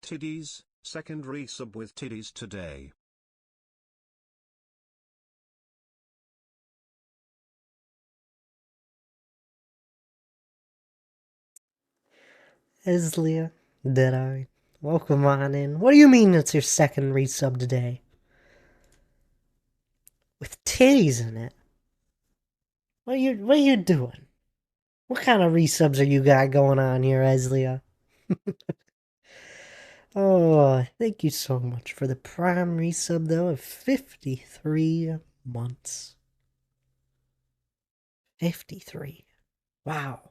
Tiddies, second resub with Tiddies today. Eslia, Deadeye, welcome on in. What do you mean it's your second resub today? With titties in it? What are you doing? What kind of resubs are you got going on here, Eslia? Oh, thank you so much for the prime resub though of 53 months. 53. Wow.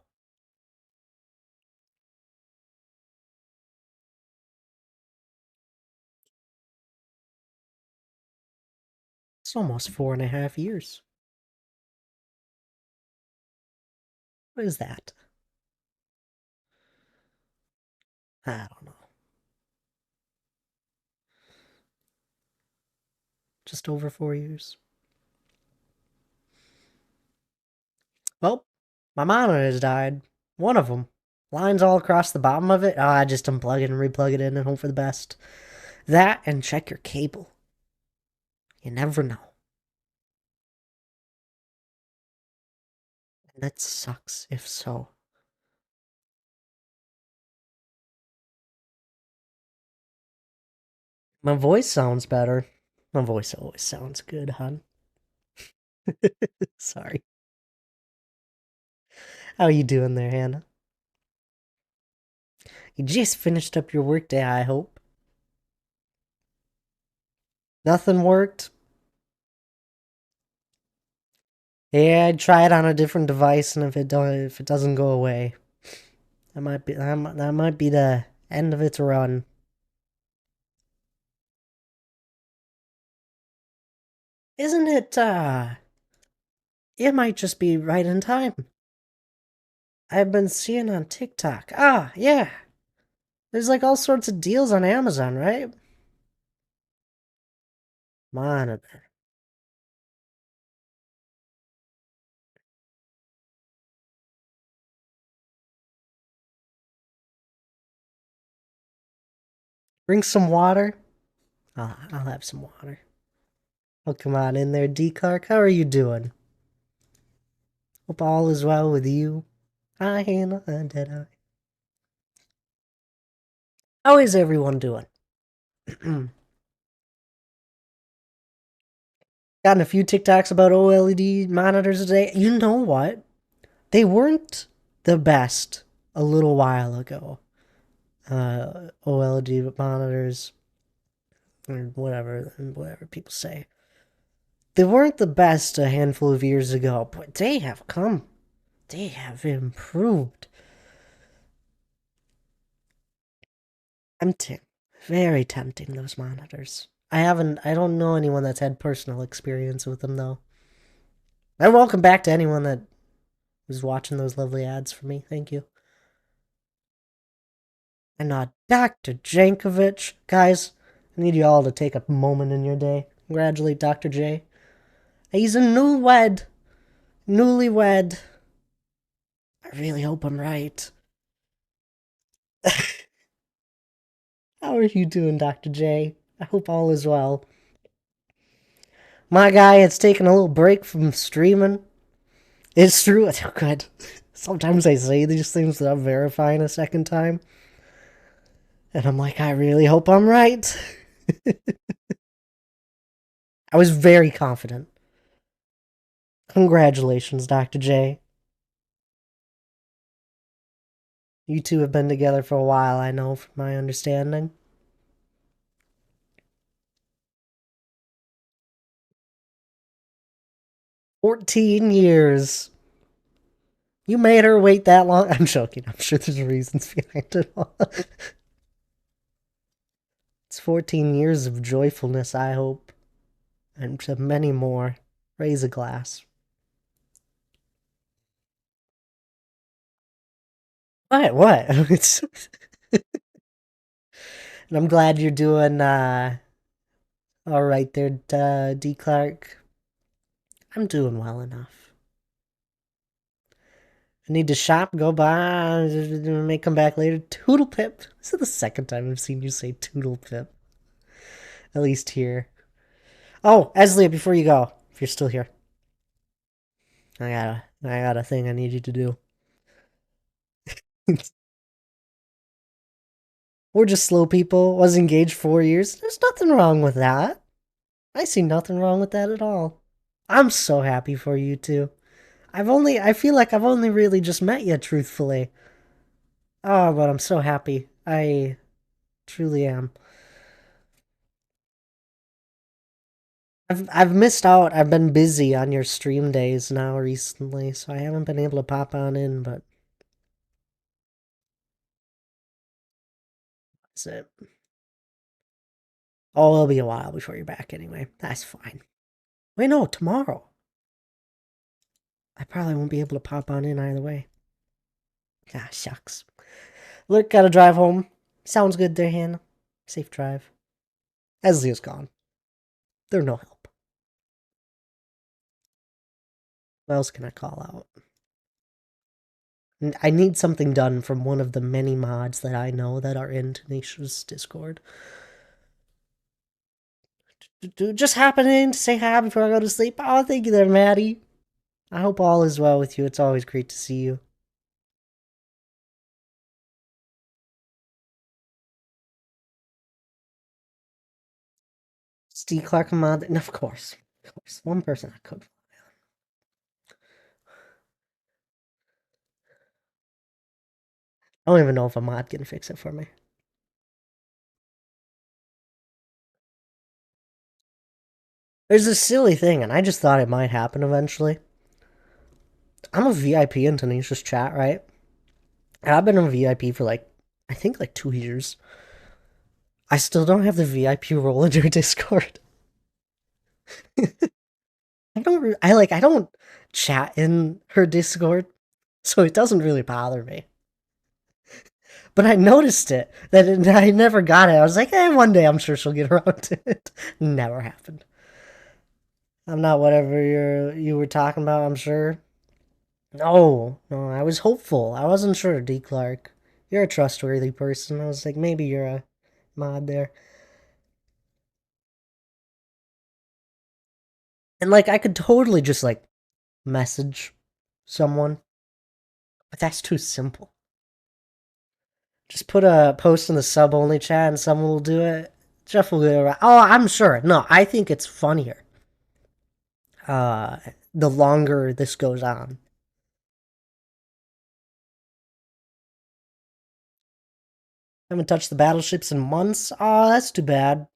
It's almost 4.5 years. What is that? I don't know. Just over 4 years. Well, my monitor has died. One of them. Lines all across the bottom of it. Oh, I just unplug it and replug it in and hope for the best. That and check your cable. You never know. And that sucks if so. My voice sounds better. My voice always sounds good, hon. Sorry. How are you doing there, Hannah? You just finished up your workday, I hope. Nothing worked? Yeah, I'd try it on a different device, and if it doesn't go away, that might be the end of its run. Isn't it? It might just be right in time. I've been seeing on TikTok. Ah, yeah. There's like all sorts of deals on Amazon, right? Monitor. Bring some water. I'll have some water. Oh, come on in there, D. Clark. How are you doing? Hope all is well with you. Hi, Hannah and Deadeye. How is everyone doing? Gotten a few TikToks about OLED monitors today. You know what? They weren't the best a little while ago. OLED monitors, or whatever people say. They weren't the best a handful of years ago, but they have come. They have improved. Tempting. Very tempting, those monitors. I don't know anyone that's had personal experience with them, though. And welcome back to anyone that was watching those lovely ads for me. Thank you. And Dr. Jankovic. Guys, I need you all to take a moment in your day. Congratulate Dr. J. He's a newlywed. I really hope I'm right. How are you doing, Dr. J? I hope all is well. My guy has taken a little break from streaming. It's true. Oh, good. Sometimes I say these things without verifying a second time. And I'm like, I really hope I'm right. I was very confident. Congratulations, Dr. J. You two have been together for a while, I know, from my understanding. 14 years. You made her wait that long? I'm joking. I'm sure there's reasons behind it all. It's 14 years of joyfulness, I hope. And to many more. Raise a glass. What? It's, and I'm glad you're doing all right there, D. Clark. I'm doing well enough. I need to shop, go buy, may come back later. Toodle pip. This is the second time I've seen you say toodle pip. At least here. Oh, Eslia, before you go, if you're still here, I got a thing I need you to do. We're just slow people. Was engaged 4 years. There's nothing wrong with that. I see nothing wrong with that at all. I'm so happy for you too. I feel like I've only really just met you, truthfully. Oh, but I'm so happy. I truly am. I've missed out. I've been busy on your stream days now recently, so I haven't been able to pop on in, but that's it. Oh, it'll be a while before you're back anyway. That's fine. Wait, no, tomorrow. I probably won't be able to pop on in either way. Ah, shucks. Look, gotta drive home. Sounds good there, Hannah. Safe drive. Eslia's gone. They're no help. What else can I call out? I need something done from one of the many mods that I know that are in Tanisha's Discord. Just happening to say hi before I go to sleep. Oh, thank you there, Maddie. I hope all is well with you. It's always great to see you. Steve Clark mod. And of course. Of course. One person I could. I don't even know if a mod can fix it for me. There's this silly thing, and I just thought it might happen eventually. I'm a VIP in Tanisha's chat, right? And I've been a VIP for I think 2 years. I still don't have the VIP role in your Discord. I don't chat in her Discord, so it doesn't really bother me. But I noticed I never got it. I was like, one day I'm sure she'll get around to it. Never happened. I'm not whatever you were talking about, I'm sure. No, no, I was hopeful. I wasn't sure, D. Clark. You're a trustworthy person. I was like, maybe you're a mod there. And I could totally just message someone, but that's too simple. Just put a post in the sub only chat and someone will do it. Jeff will get around. Oh, I'm sure. No, I think it's funnier. The longer this goes on. Haven't touched the battleships in months. Oh, that's too bad.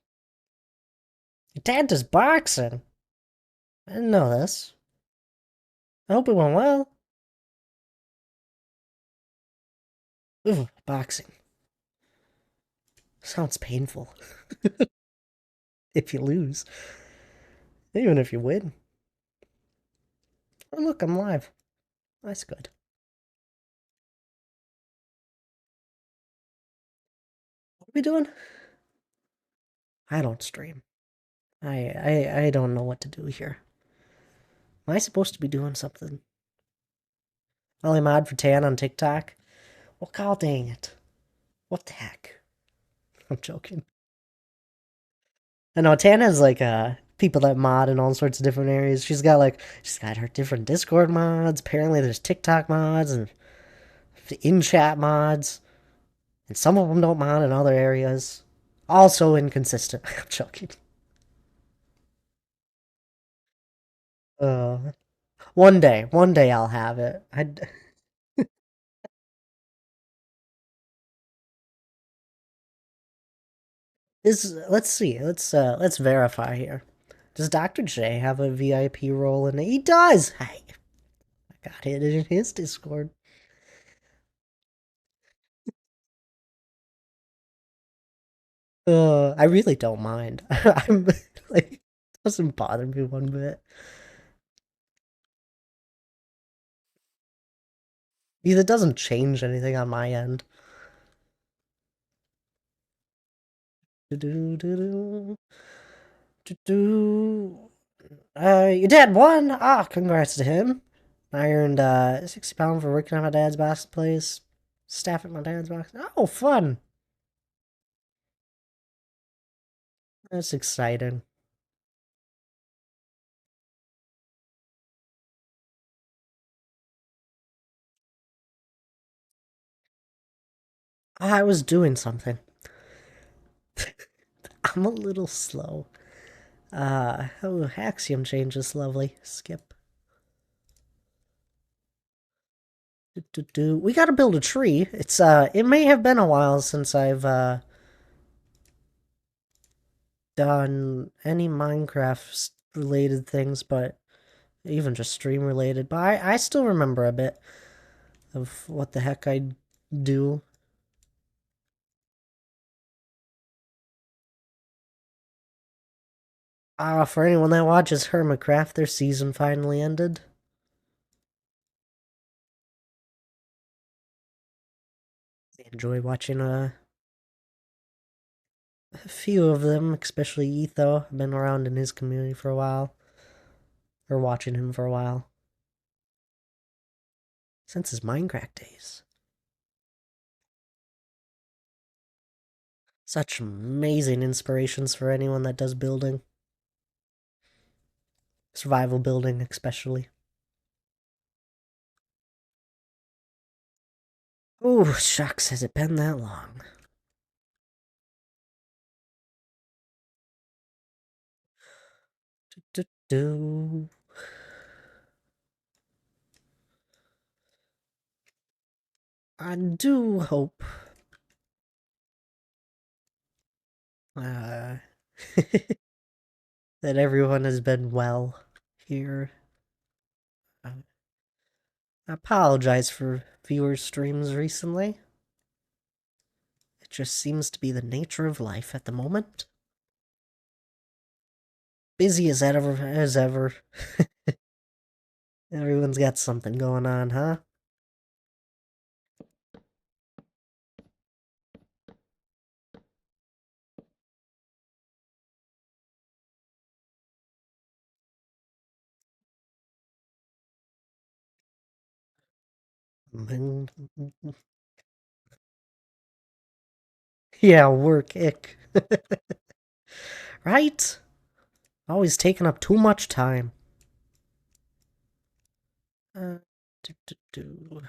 Your dad does boxing. I didn't know this. I hope it went well. Ooh, boxing. Sounds painful. If you lose. Even if you win. Oh, look, I'm live. That's good. What are we doing? I don't stream. I don't know what to do here. Am I supposed to be doing something? Only mod for Tan on TikTok? Well, god dang it. What the heck? I'm joking. I know Tan has people that mod in all sorts of different areas. She's got her different Discord mods. Apparently there's TikTok mods and in-chat mods. And some of them don't mod in other areas. Also inconsistent. I'm joking. Uh, one day I'll have it. Let's see. Let's verify here. Does Dr. J have a VIP role in it? He does. Hey, I got it in his Discord. I really don't mind. I'm it doesn't bother me one bit. Because it doesn't change anything on my end. Your dad won. Ah, congrats to him. I earned £60 for working at my dad's basket place. Staff at my dad's basket. Oh, fun! That's exciting. I was doing something. I'm a little slow. Oh, axiom changes, lovely. Skip. We gotta build a tree. It may have been a while since I've, done any Minecraft related things, but even just stream related. But I still remember a bit of what the heck I do. For anyone that watches Hermitcraft, their season finally ended. I enjoy watching a few of them, especially Etho. I've been around in his community for a while. Or watching him for a while. Since his Minecraft days. Such amazing inspirations for anyone that does building. Survival building, especially. Oh, shucks, has it been that long? Do. I do hope uh, that everyone has been well here. I apologize for viewer streams recently. It just seems to be the nature of life at the moment. Busy as ever. Everyone's got something going on, huh? Yeah, work, ick. Right? Always taking up too much time. Uh, do, do, do.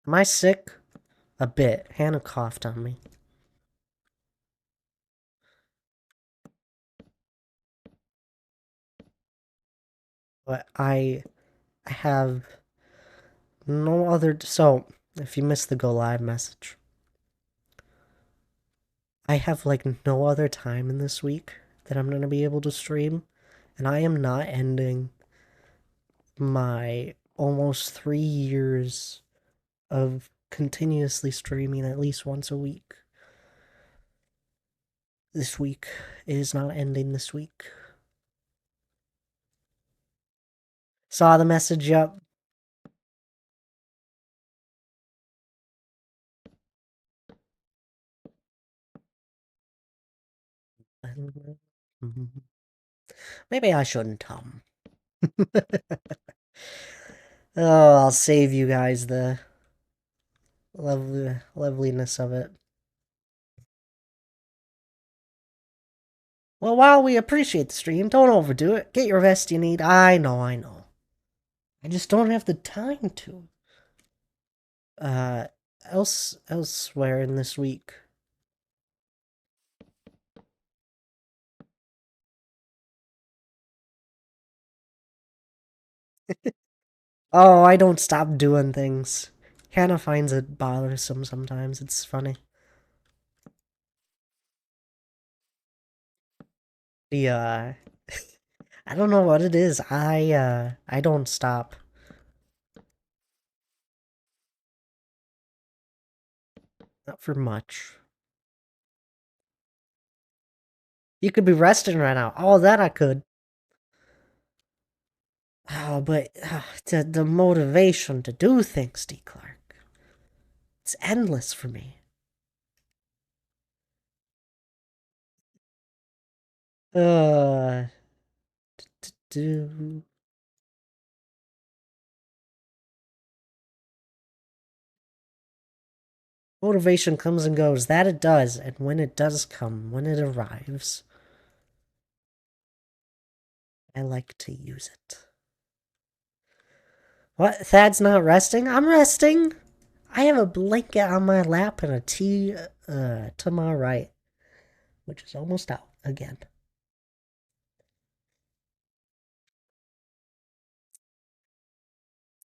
Am I sick? A bit. Hannah coughed on me. But I have no other. So, if you missed the go live message, I have like no other time in this week that I'm going to be able to stream. And I am not ending my almost 3 years of continuously streaming at least once a week. This week is not ending this week. Saw the message, up. Maybe I shouldn't, Tom. Oh, I'll save you guys the loveliness of it. Well, while we appreciate the stream, don't overdo it. Get your rest you need. I know. I just don't have the time to. Uh, elsewhere in this week. Oh, I don't stop doing things. Hannah finds it bothersome sometimes. It's funny. The I don't know what it is. I don't stop. Not for much. You could be resting right now. Oh, that I could. Oh, but the motivation to do things, D. Clark. It's endless for me. Uh, do. Motivation comes and goes. That it does. And when it does come, when it arrives, I like to use it. What? Thad's not resting? I'm resting. I have a blanket on my lap and a tea to my right, which is almost out again.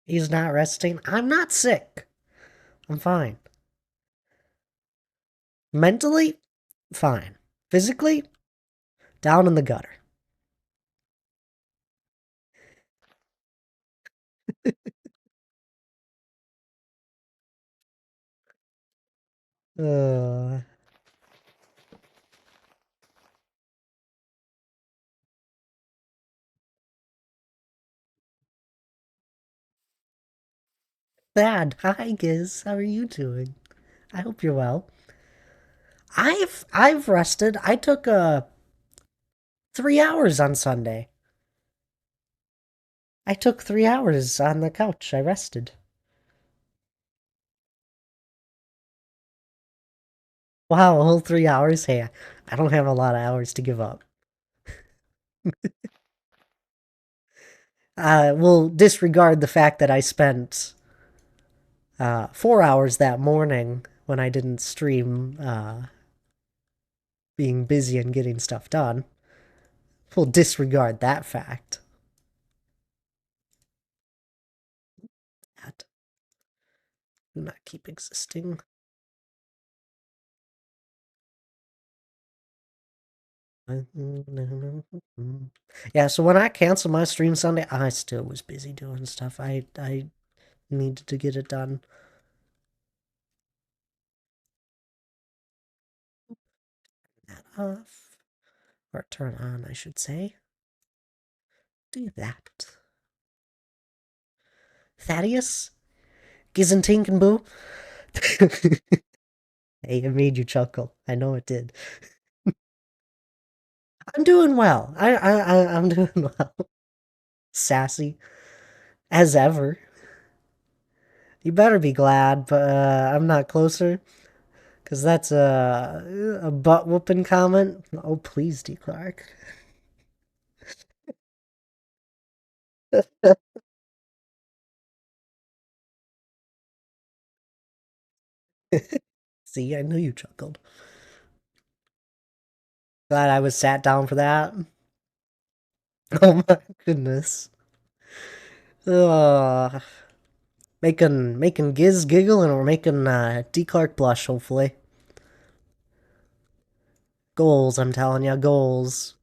He's not resting. I'm not sick. I'm fine. Mentally, fine. Physically, down in the gutter. Uh, Thad, hi Giz. How are you doing? I hope you're well. I've rested. I took 3 hours on Sunday. I took 3 hours on the couch. I rested. Wow, a whole 3 hours? Hey, I don't have a lot of hours to give up. We'll disregard the fact that I spent 4 hours that morning when I didn't stream, being busy and getting stuff done. We'll disregard that fact. That do not keep existing. Yeah, so when I canceled my stream Sunday, I still was busy doing stuff. I needed to get it done. That off. Or turn on, I should say. Do that. Thaddeus? Gizentink and Boo? Hey, it made you chuckle. I know it did. I'm doing well. I'm doing well. Sassy. As ever. You better be glad, but I'm not closer. Because that's a butt whooping comment. Oh, please, D. Clark. See, I knew you chuckled. Glad I was sat down for that. Oh my goodness. Ugh. Making Giz giggle and we're making D. Clark blush, hopefully. Goals, I'm telling you, goals.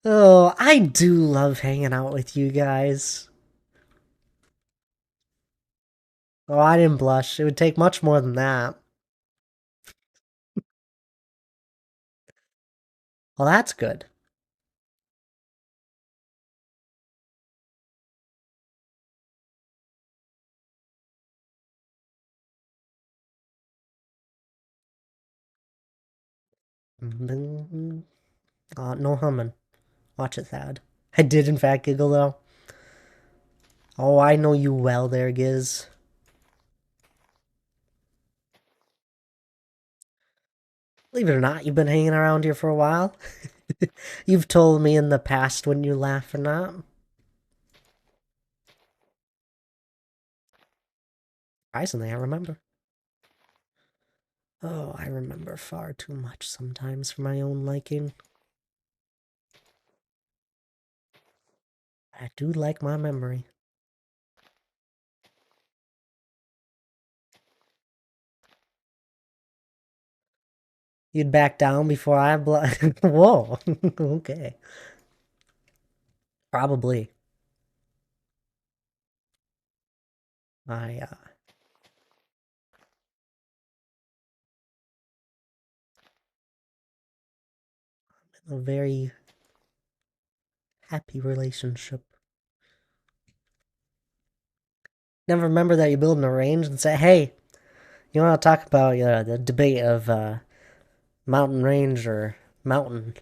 Oh, I do love hanging out with you guys. Oh, I didn't blush. It would take much more than that. Well, that's good. No humming. Watch it, Thad. I did, in fact, giggle, though. Oh, I know you well there, Giz. Believe it or not, you've been hanging around here for a while. You've told me in the past when you laugh or not. Surprisingly, I remember. Oh, I remember far too much sometimes for my own liking. I do like my memory. You'd back down before I Whoa. Okay. Probably. I a very happy relationship. Never remember that you build a range and say, hey, you want to talk about the debate of mountain range or mountain?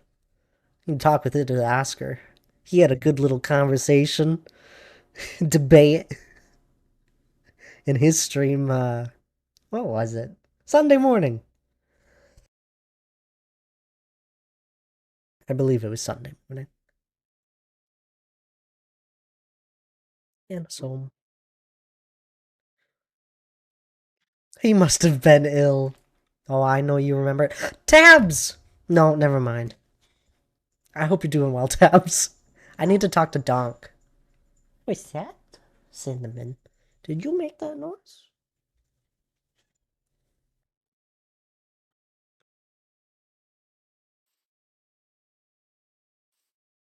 You can talk with it to Oscar. He had a good little conversation, debate in his stream. What was it? Sunday morning. I believe it was Sunday morning. And so he must have been ill. Oh, I know you remember it. Tabs! No, never mind. I hope you're doing well, Tabs. I need to talk to Donk. What's that? Cinnamon. Did you make that noise?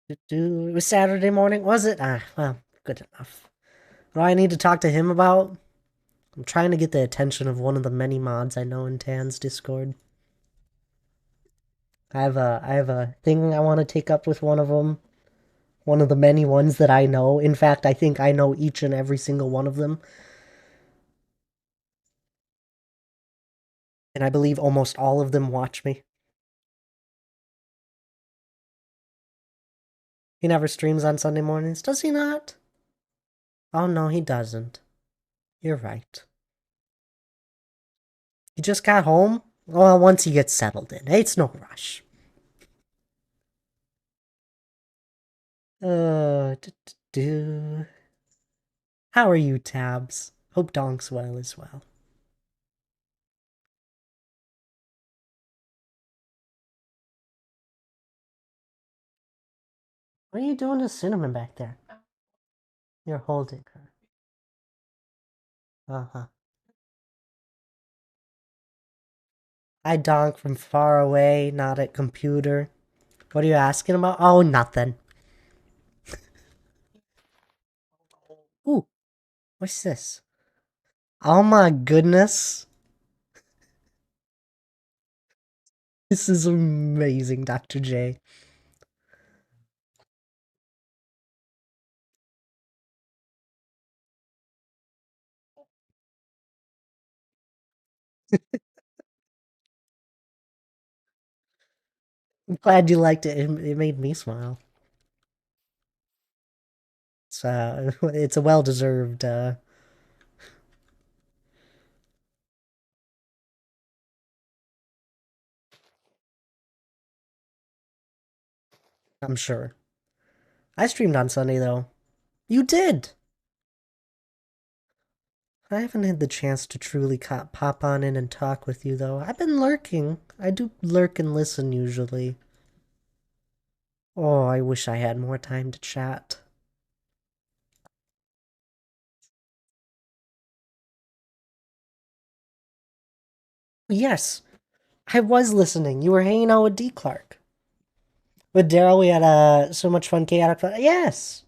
It was Saturday morning, was it? Ah, well, good enough. What do I need to talk to him about? I'm trying to get the attention of one of the many mods I know in Tan's Discord. I have a thing I want to take up with one of them. One of the many ones that I know. In fact, I think I know each and every single one of them. And I believe almost all of them watch me. He never streams on Sunday mornings, does he not? Oh no, he doesn't. You're right. He just got home? Well, once he gets settled in. It's no rush. Do. How are you, Tabs? Hope Donk's well as well. What are you doing to Cinnamon back there? You're holding her. Uh-huh. I donk from far away, not at computer. What are you asking about? Oh, nothing. Ooh, what's this? Oh my goodness. This is amazing, Dr. J. I'm glad you liked it. It made me smile. It's a well-deserved, I'm sure. I streamed on Sunday, though. You did! I haven't had the chance to truly pop on in and talk with you, though. I've been lurking. I do lurk and listen, usually. Oh, I wish I had more time to chat. Yes, I was listening. You were hanging out with D. Clark. With Daryl, we had so much fun, chaotic fun. Yes!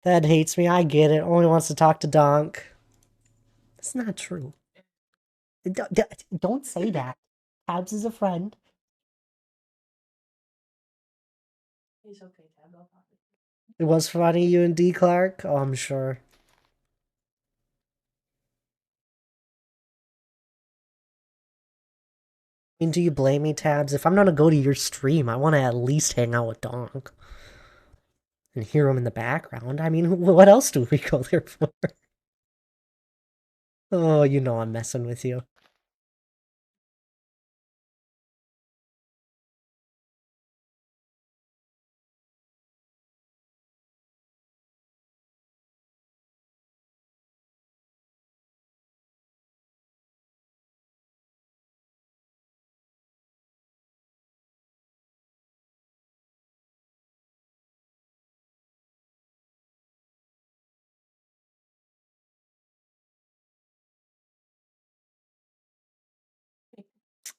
That hates me. I get it. Only wants to talk to Donk. It's not true. Don't say that. Tabs is a friend. It was funny, you and D. Clark? Oh, I'm sure. I mean, do you blame me, Tabs? If I'm gonna go to your stream, I want to at least hang out with Donk and hear him in the background. I mean, what else do we go there for? Oh, you know I'm messing with you.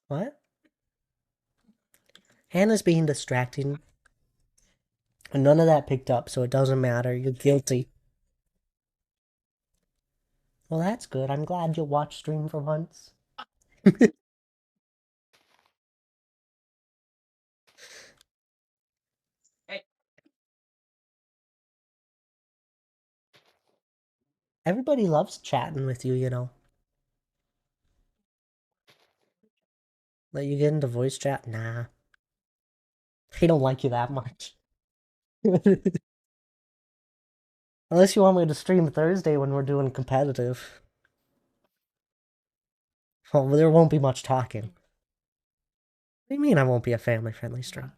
What? Hannah's being distracting. And none of that picked up, so it doesn't matter. You're guilty. Well, that's good. I'm glad you'll watch stream for once. Everybody loves chatting with you, you know. Let you get into voice chat? Nah. They don't like you that much. Unless you want me to stream Thursday when we're doing competitive. Well, there won't be much talking. What do you mean I won't be a family-friendly stream?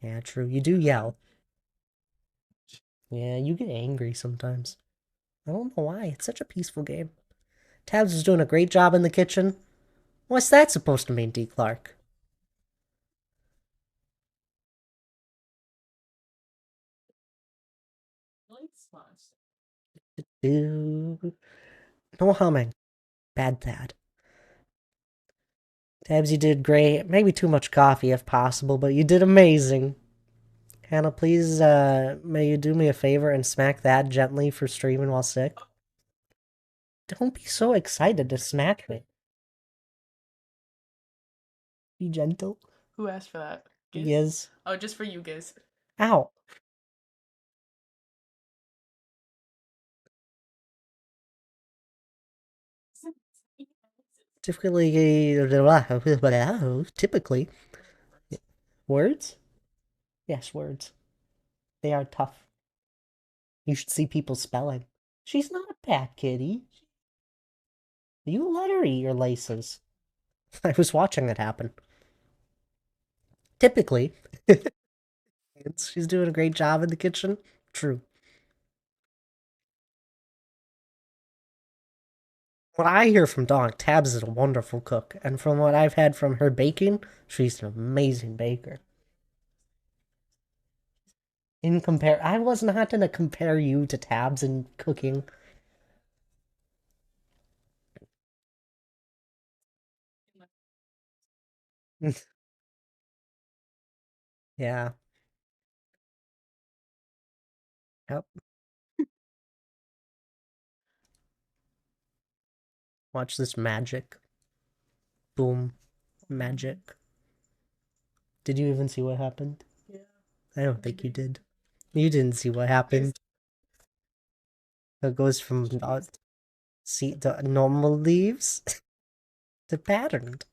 Yeah, true. You do yell. Yeah, you get angry sometimes. I don't know why. It's such a peaceful game. Tabs is doing a great job in the kitchen. What's that supposed to mean, D. Clark? No humming. Bad Thad. Tabs, you did great. Maybe too much coffee if possible, but you did amazing. Hannah, please, may you do me a favor and smack that gently for streaming while sick? Don't be so excited to smack me. Be gentle. Who asked for that? Giz? Yes. Oh, just for you, Giz. Ow. Typically. Words? Yes, words. They are tough. You should see people spelling. She's not a bad kitty. You let her eat your laces. I was watching it happen. Typically. She's doing a great job in the kitchen. True. What I hear from Dog, Tabs is a wonderful cook, and from what I've had from her baking, she's an amazing baker. I was not gonna compare you to Tabs in cooking. Yeah. Yep. Watch this magic. Boom. Magic. Did you even see what happened? Yeah. I don't think you did. You didn't see what happened. It goes from the normal leaves to patterned.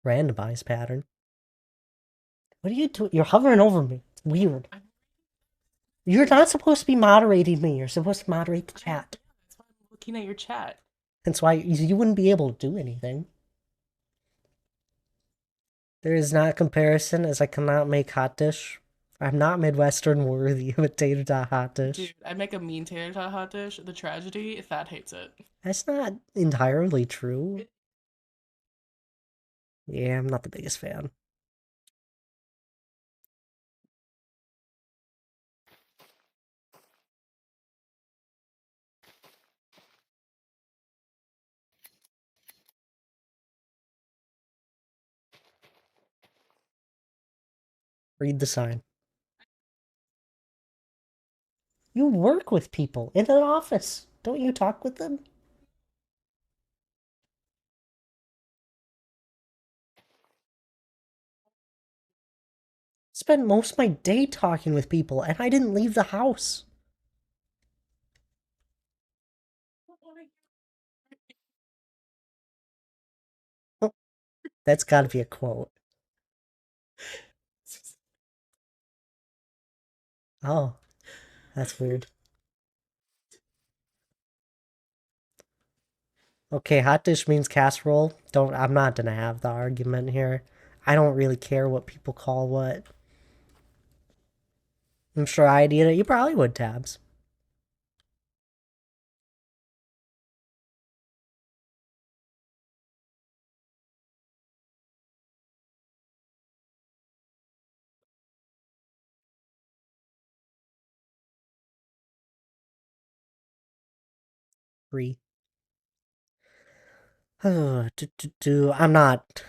Randomized pattern. What are you doing? You're hovering over me. It's weird. You're not supposed to be moderating me. You're supposed to moderate the chat. That's why I'm looking at your chat. That's why you wouldn't be able to do anything. There is not a comparison, as I cannot make hot dish. I'm not Midwestern worthy of a tater tot hot dish. Dude, I make a mean tater tot hot dish. The tragedy, Thad hates it. That's not entirely true. Yeah, I'm not the biggest fan. Read the sign. You work with people in an office. Don't you talk with them? Spent most of my day talking with people, and I didn't leave the house. That's gotta be a quote. Oh, that's weird. Okay, hot dish means casserole. I'm not gonna have the argument here. I don't really care what people call what. I'm sure I'd eat it. You probably would, Tabs. Free. I'm not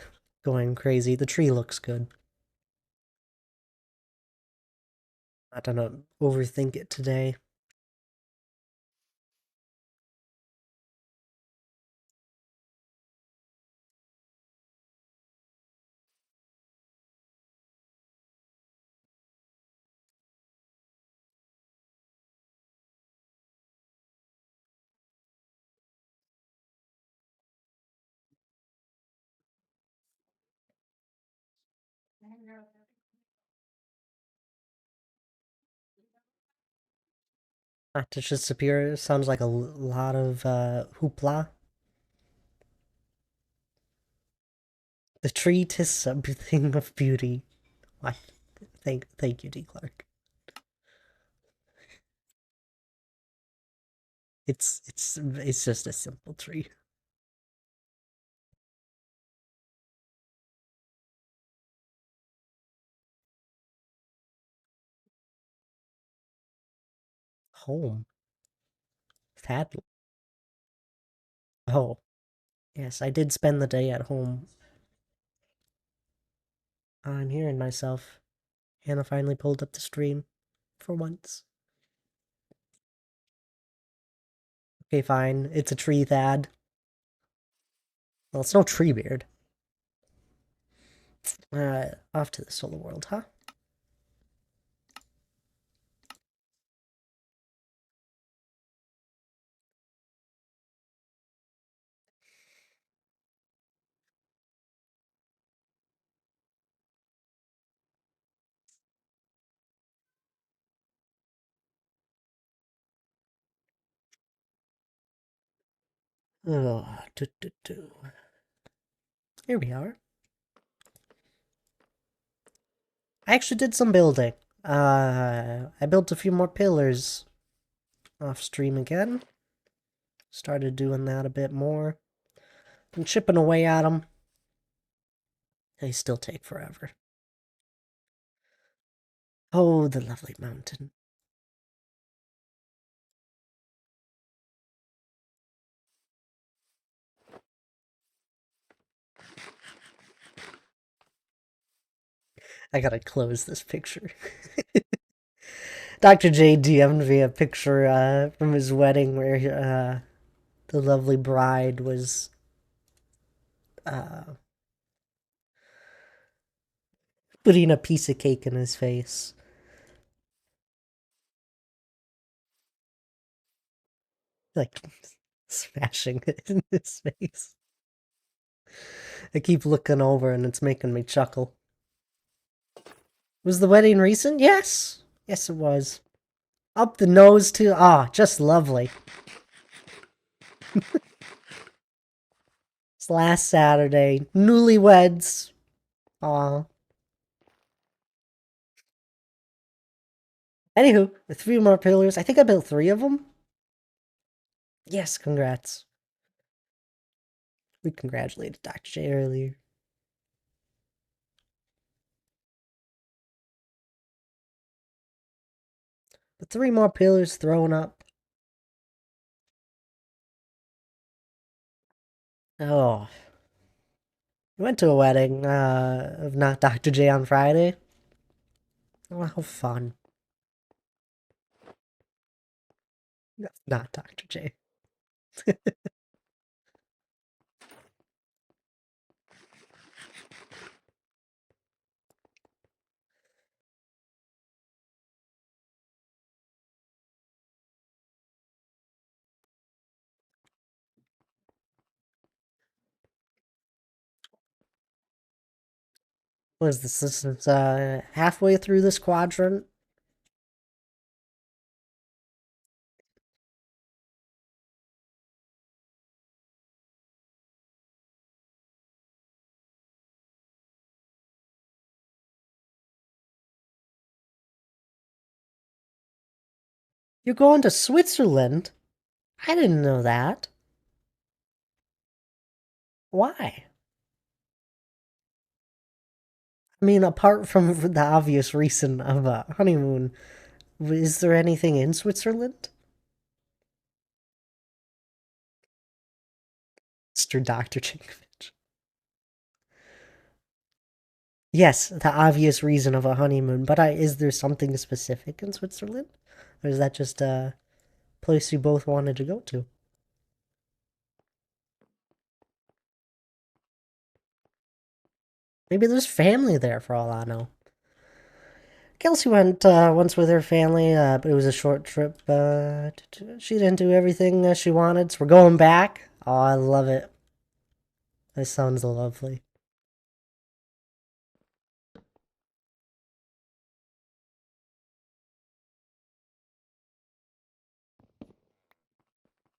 going crazy. The tree looks good. Not gonna overthink it today. Not to disappear sounds like a lot of hoopla. The tree tis something of beauty. Why? Thank you, D. Clark. It's just a simple tree. Home. That. Oh, yes, I did spend the day at home. I'm hearing myself. Hannah finally pulled up the stream. For once. Okay, fine. It's a tree, Thad. Well, it's no tree beard. Off to the solar world, huh? Oh, Here we are. I actually did some building. I built a few more pillars off stream again. Started doing that a bit more. Been chipping away at them. They still take forever. Oh, the lovely mountain. I gotta close this picture. Dr. J DM'd me a picture from his wedding where the lovely bride was putting a piece of cake in his face. Like, smashing it in his face. I keep looking over and it's making me chuckle. Was the wedding recent? Yes. Yes, it was. Up the nose, too. Ah, just lovely. It's last Saturday. Newlyweds. Aw. Anywho, the 3 more pillars. I think I built 3 of them. Yes, congrats. We congratulated Dr. J earlier. The 3 more pillars thrown up. Oh. We went to a wedding of not Dr. J on Friday. Oh, how fun. Not Dr. J. What is this? This is halfway through this quadrant. You're going to Switzerland? I didn't know that. Why? I mean, apart from the obvious reason of a honeymoon, is there anything in Switzerland? Mr. Dr. Chinkovich. Yes, the obvious reason of a honeymoon, but is there something specific in Switzerland? Or is that just a place you both wanted to go to? Maybe there's family there for all I know. Kelsey went once with her family, but it was a short trip. She didn't do everything she wanted, so we're going back. Oh, I love it. This sounds lovely.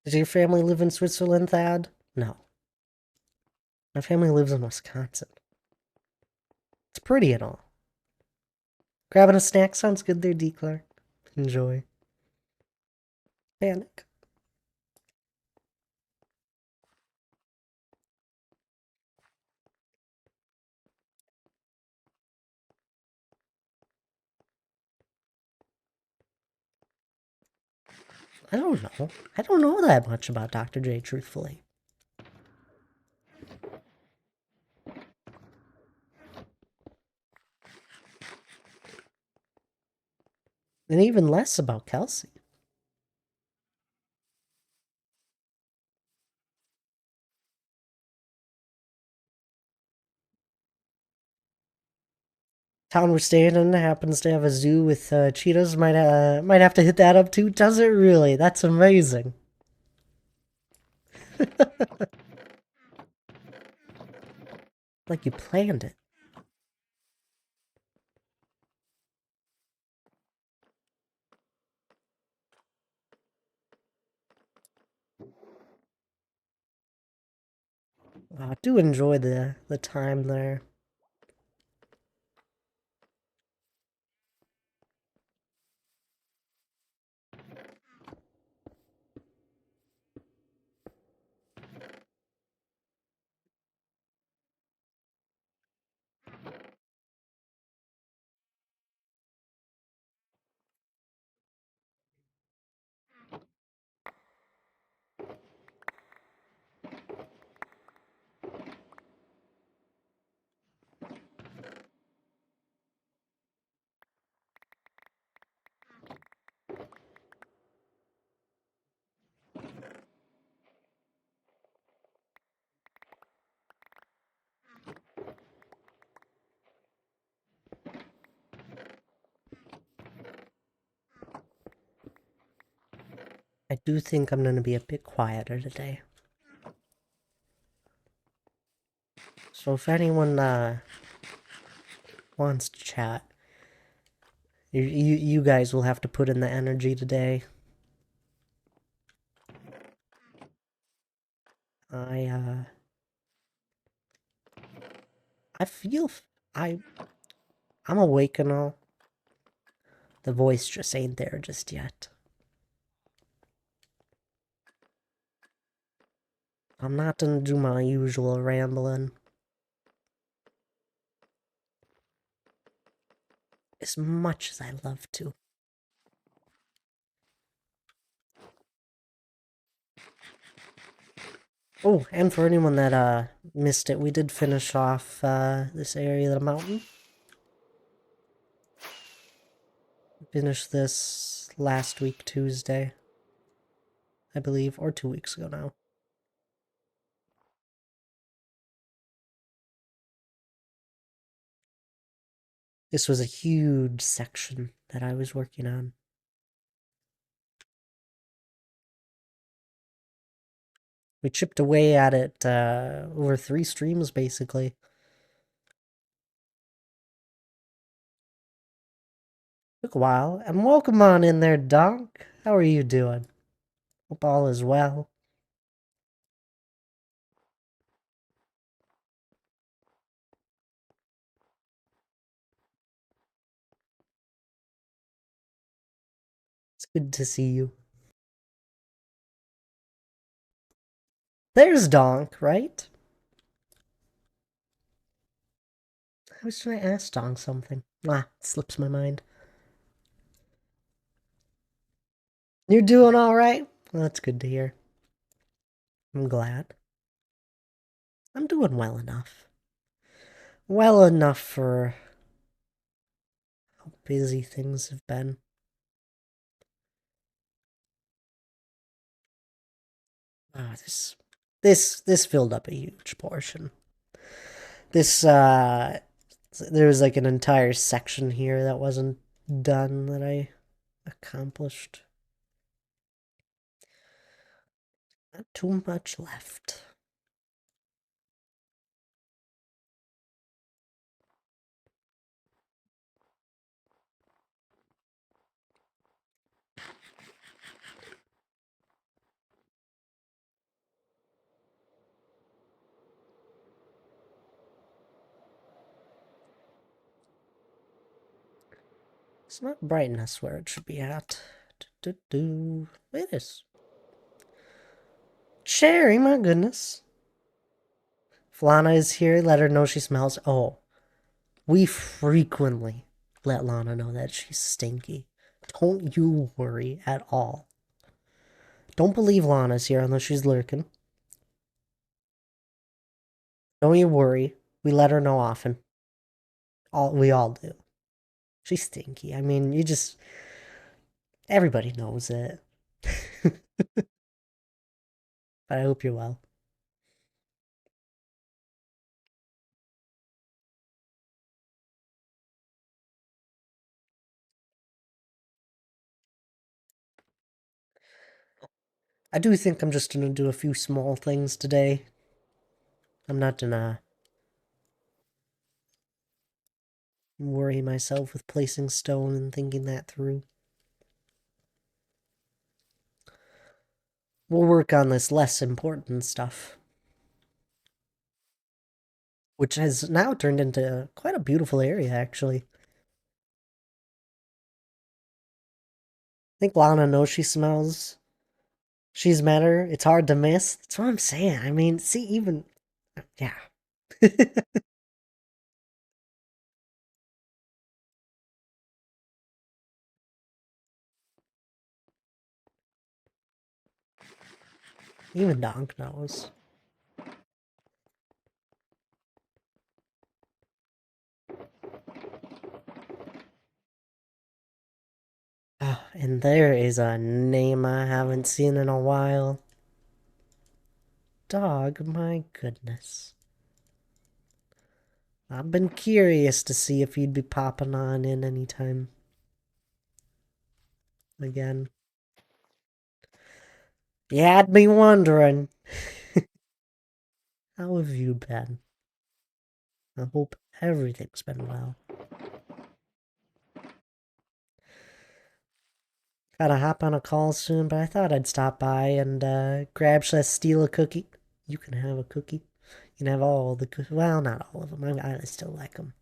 Does your family live in Switzerland, Thad? No. My family lives in Wisconsin. It's pretty and all. Grabbing a snack sounds good there, D. Clark. Enjoy. Panic. I don't know. I don't know that much about Dr. J, truthfully. And even less about Kelsey. Town we're staying in happens to have a zoo with cheetahs. Might have to hit that up too. Does it really? That's amazing. Like you planned it. I do enjoy the time there. I do think I'm going to be a bit quieter today. So if anyone wants to chat, you guys will have to put in the energy today. I feel I'm awake and all. The voice just ain't there just yet. I'm not gonna do my usual rambling. As much as I love to. Oh, and for anyone that missed it, we did finish off this area of the mountain. Finished this last week Tuesday, I believe, or 2 weeks ago now. This was a huge section that I was working on. We chipped away at it over 3 streams, basically. Took a while. And welcome on in there, Donk. How are you doing? Hope all is well. It's good to see you. There's Donk, right? I was trying to ask Donk something. Ah, it slips my mind. You're doing alright? Well, that's good to hear. I'm glad. I'm doing well enough. Well enough for how busy things have been. Ah, this filled up a huge portion. There was like an entire section here that wasn't done that I accomplished. Not too much left. It's not brightness where it should be at. It is. Sherry, my goodness. If Lana is here, let her know she smells. Oh, we frequently let Lana know that she's stinky. Don't you worry at all. Don't believe Lana's here unless she's lurking. Don't you worry. We let her know often. We all do. She's stinky. I mean, you just... Everybody knows it. But I hope you're well. I do think I'm just gonna do a few small things today. I'm not gonna worry myself with placing stone and thinking that through. We'll work on this less important stuff. Which has now turned into quite a beautiful area, actually. I think Lana knows she smells. She's met her. It's hard to miss. That's what I'm saying. I mean, see, even... Yeah. Even Donk knows. Oh, and there is a name I haven't seen in a while. Dog, my goodness. I've been curious to see if you'd be popping on in anytime. Again. You had me wondering. How have you been? I hope everything's been well. Gotta hop on a call soon, but I thought I'd stop by and steal a cookie. You can have a cookie. You can have all the cookies. Well, not all of them. I still like them.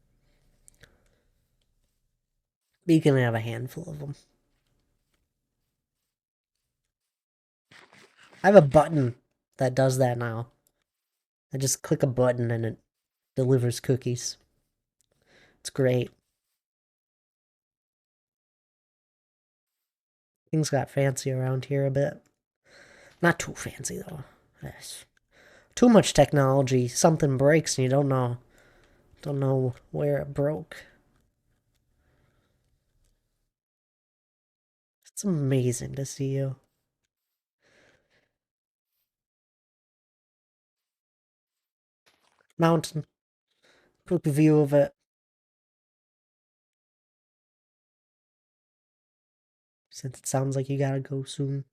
But you can have a handful of them. I have a button that does that now. I just click a button and it delivers cookies. It's great. Things got fancy around here a bit. Not too fancy, though. Yes. Too much technology. Something breaks and you don't know where it broke. It's amazing to see you. Mountain. Quick view of it. Since it sounds like you gotta go soon.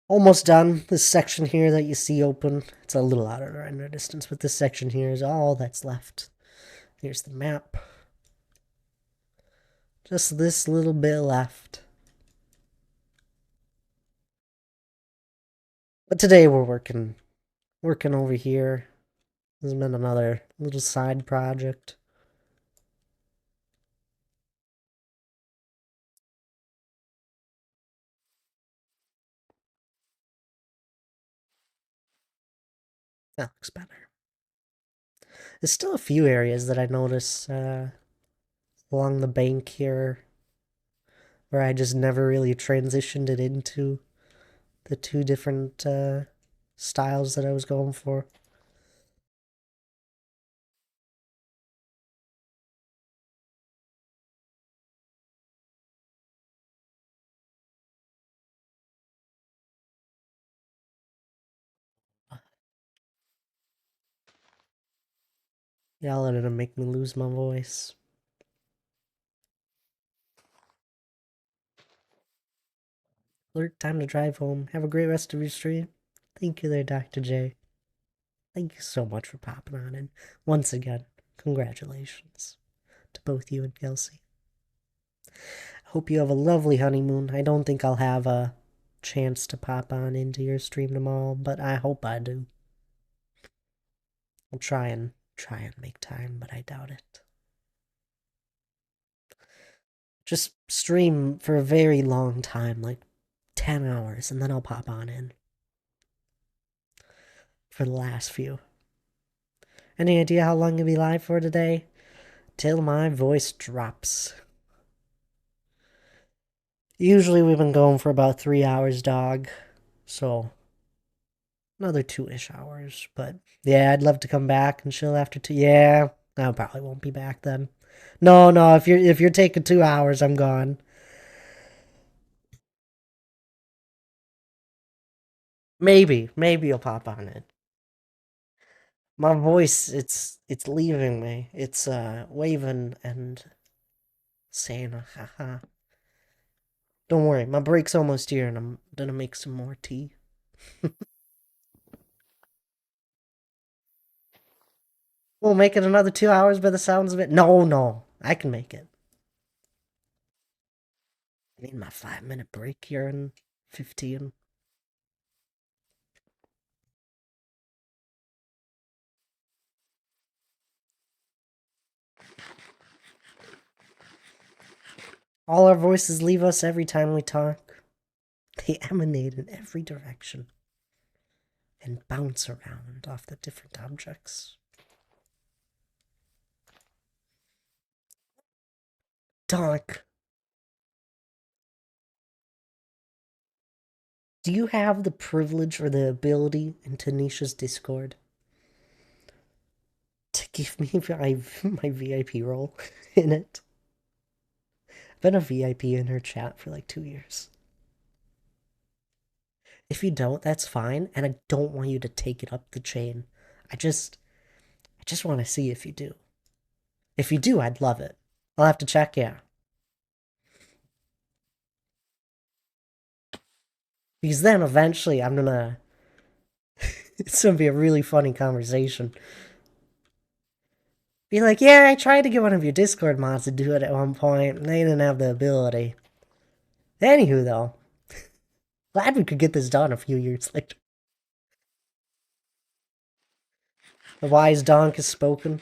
Almost done. This section here that you see open, it's a little out of render distance, but this section here is all that's left. Here's the map. Just this little bit left. But today we're working over here. This has been another little side project. That looks better. There's still a few areas that I notice along the bank here where I just never really transitioned it into the two different styles that I was going for. Y'all are gonna make me lose my voice. Alert, time to drive home. Have a great rest of your stream. Thank you there, Dr. J. Thank you so much for popping on in. Once again, congratulations to both you and Kelsey. I hope you have a lovely honeymoon. I don't think I'll have a chance to pop on into your stream tomorrow, but I hope I do. I'll try and try and make time, but I doubt it. Just stream for a very long time, like 10 hours, and then I'll pop on in for the last few. Any idea how long you'll be live for today? Till my voice drops. Usually we've been going for about 3 hours, dog. So, another 2-ish hours. But, yeah, I'd love to come back and chill after 2. Yeah, I probably won't be back then. No, if you're taking 2 hours, I'm gone. Maybe you'll pop on it. My voice, it's leaving me. It's waving and saying haha. Don't worry, my break's almost here and I'm gonna make some more tea. We'll make it another 2 hours by the sounds of it. No, I can make it. I need my 5-minute break here in 15. All our voices leave us every time we talk. They emanate in every direction and bounce around off the different objects. Donk, do you have the privilege or the ability in Tanisha's Discord to give me my VIP role in it? I've been a VIP in her chat for like 2 years. If you don't, that's fine, and I don't want you to take it up the chain. I just want to see if you do. If you do, I'd love it. I'll have to check, yeah. Because then eventually I'm gonna... it's gonna be a really funny conversation. Be like, yeah, I tried to get one of your Discord mods to do it at one point, and they didn't have the ability. Anywho, though, glad we could get this done a few years later. The wise donk has spoken.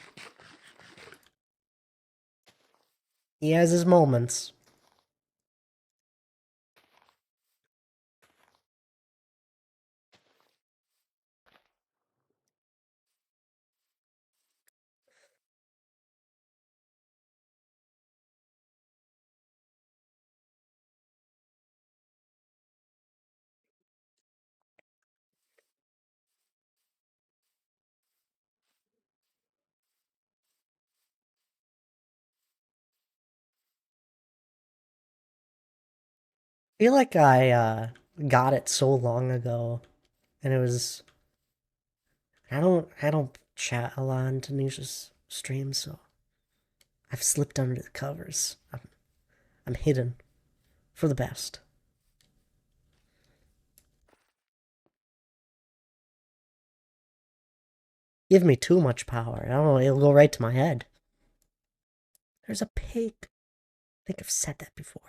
He has his moments. I feel like I got it so long ago, and it was... I don't chat a lot on Tanisha's stream, so I've slipped under the covers. I'm hidden for the best. Give me too much power. I don't know, it'll go right to my head. There's a pig. I think I've said that before.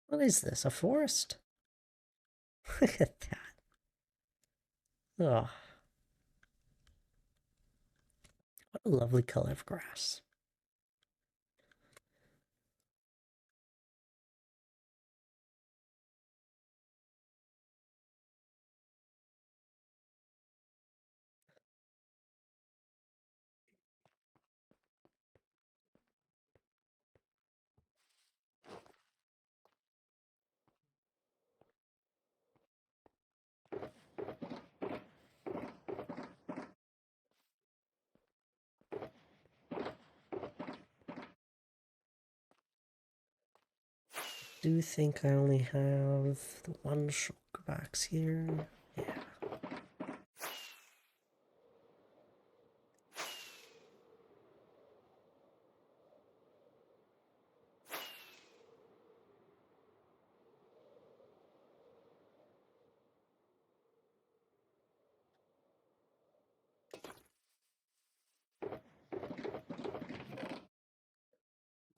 What is this? A forest? Look at that. Oh, what a lovely color of grass. Do you think I only have the one shulker box here? Yeah.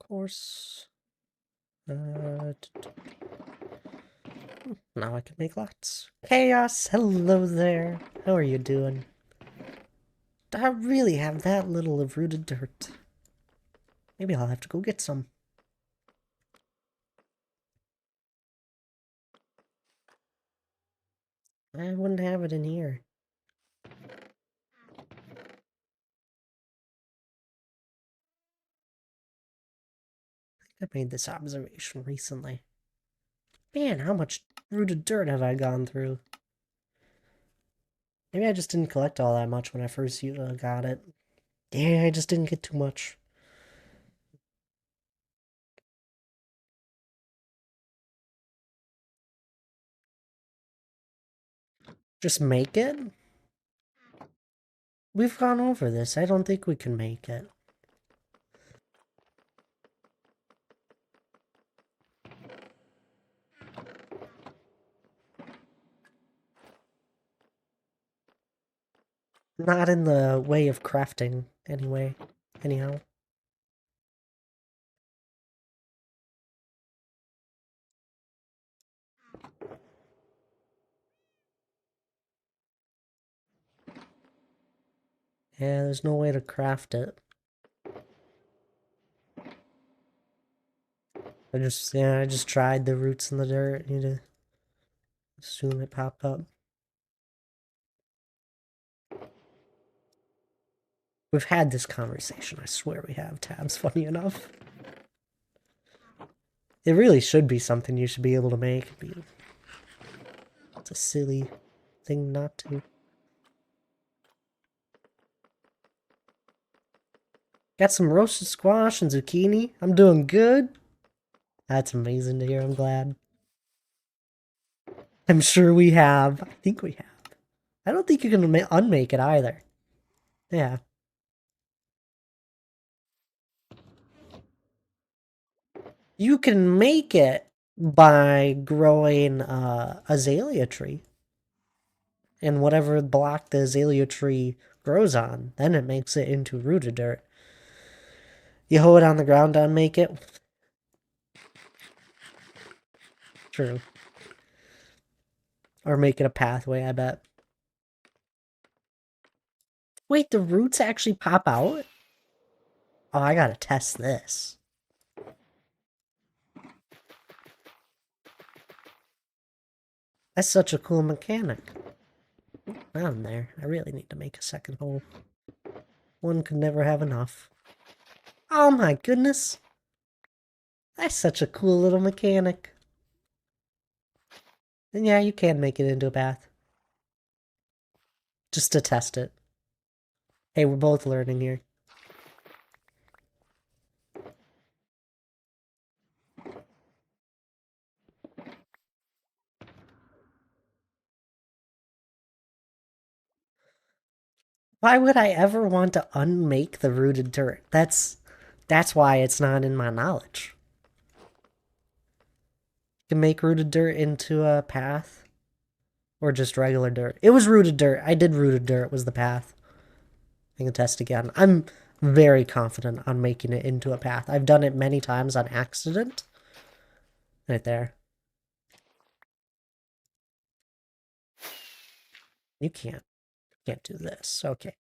Of course. Now I can make lots. Chaos, hello there. How are you doing? Do I really have that little of rooted dirt? Maybe I'll have to go get some. I wouldn't have it in here. I made this observation recently. Man, how much rooted dirt have I gone through? Maybe I just didn't collect all that much when I first got it. Yeah, I just didn't get too much. Just make it? We've gone over this. I don't think we can make it. Not in the way of crafting, anyway. Anyhow. Yeah, there's no way to craft it. I just tried the roots in the dirt. Need to assume it popped up. We've had this conversation. I swear we have, Tabs. Funny enough. It really should be something you should be able to make. It's a silly thing not to. Got some roasted squash and zucchini. I'm doing good. That's amazing to hear. I'm glad. I'm sure we have. I think we have. I don't think you can unmake it either. Yeah. You can make it by growing azalea tree. And whatever block the azalea tree grows on, then it makes it into rooted dirt. You hoe it on the ground to unmake it. True. Or make it a pathway, I bet. Wait, the roots actually pop out? Oh, I gotta test this. That's such a cool mechanic. Down there. I really need to make a second hole. One could never have enough. Oh my goodness. That's such a cool little mechanic. And yeah, you can make it into a path. Just to test it. Hey, we're both learning here. Why would I ever want to unmake the rooted dirt? That's why it's not in my knowledge. You can make rooted dirt into a path. Or just regular dirt. It was rooted dirt. I did rooted dirt was the path. I can test again. I'm very confident on making it into a path. I've done it many times on accident. Right there. You can't do this. Okay.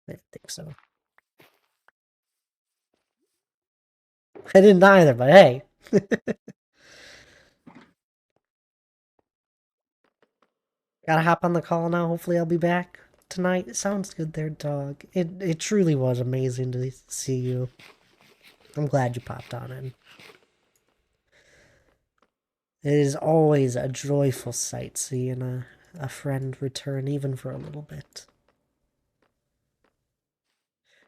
I didn't think so. I didn't either, but hey. Gotta hop on the call now. Hopefully I'll be back tonight. It sounds good there, dog. It truly was amazing to see you. I'm glad you popped on in. It is always a joyful sight seeing a friend return, even for a little bit.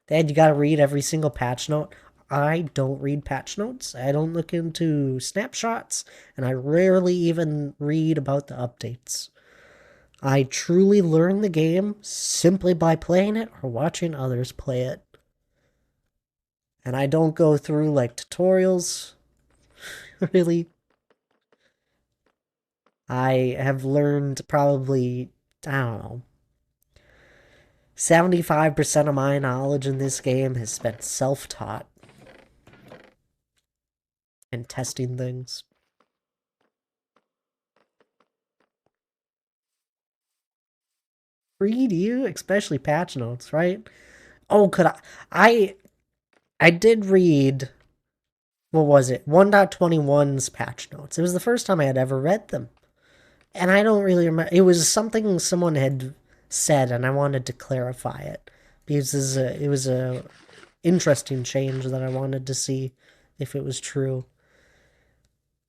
Dad, you gotta read every single patch note. I don't read patch notes. I don't look into snapshots, and I rarely even read about the updates. I truly learn the game simply by playing it or watching others play it. And I don't go through like tutorials, really. I have learned probably, I don't know, 75% of my knowledge in this game has been self-taught. And testing things. Read you, especially patch notes, right? Oh, could I did read, what was it? 1.21's patch notes. It was the first time I had ever read them. And I don't really remember. It was something someone had said, and I wanted to clarify it because it was a interesting change that I wanted to see if it was true.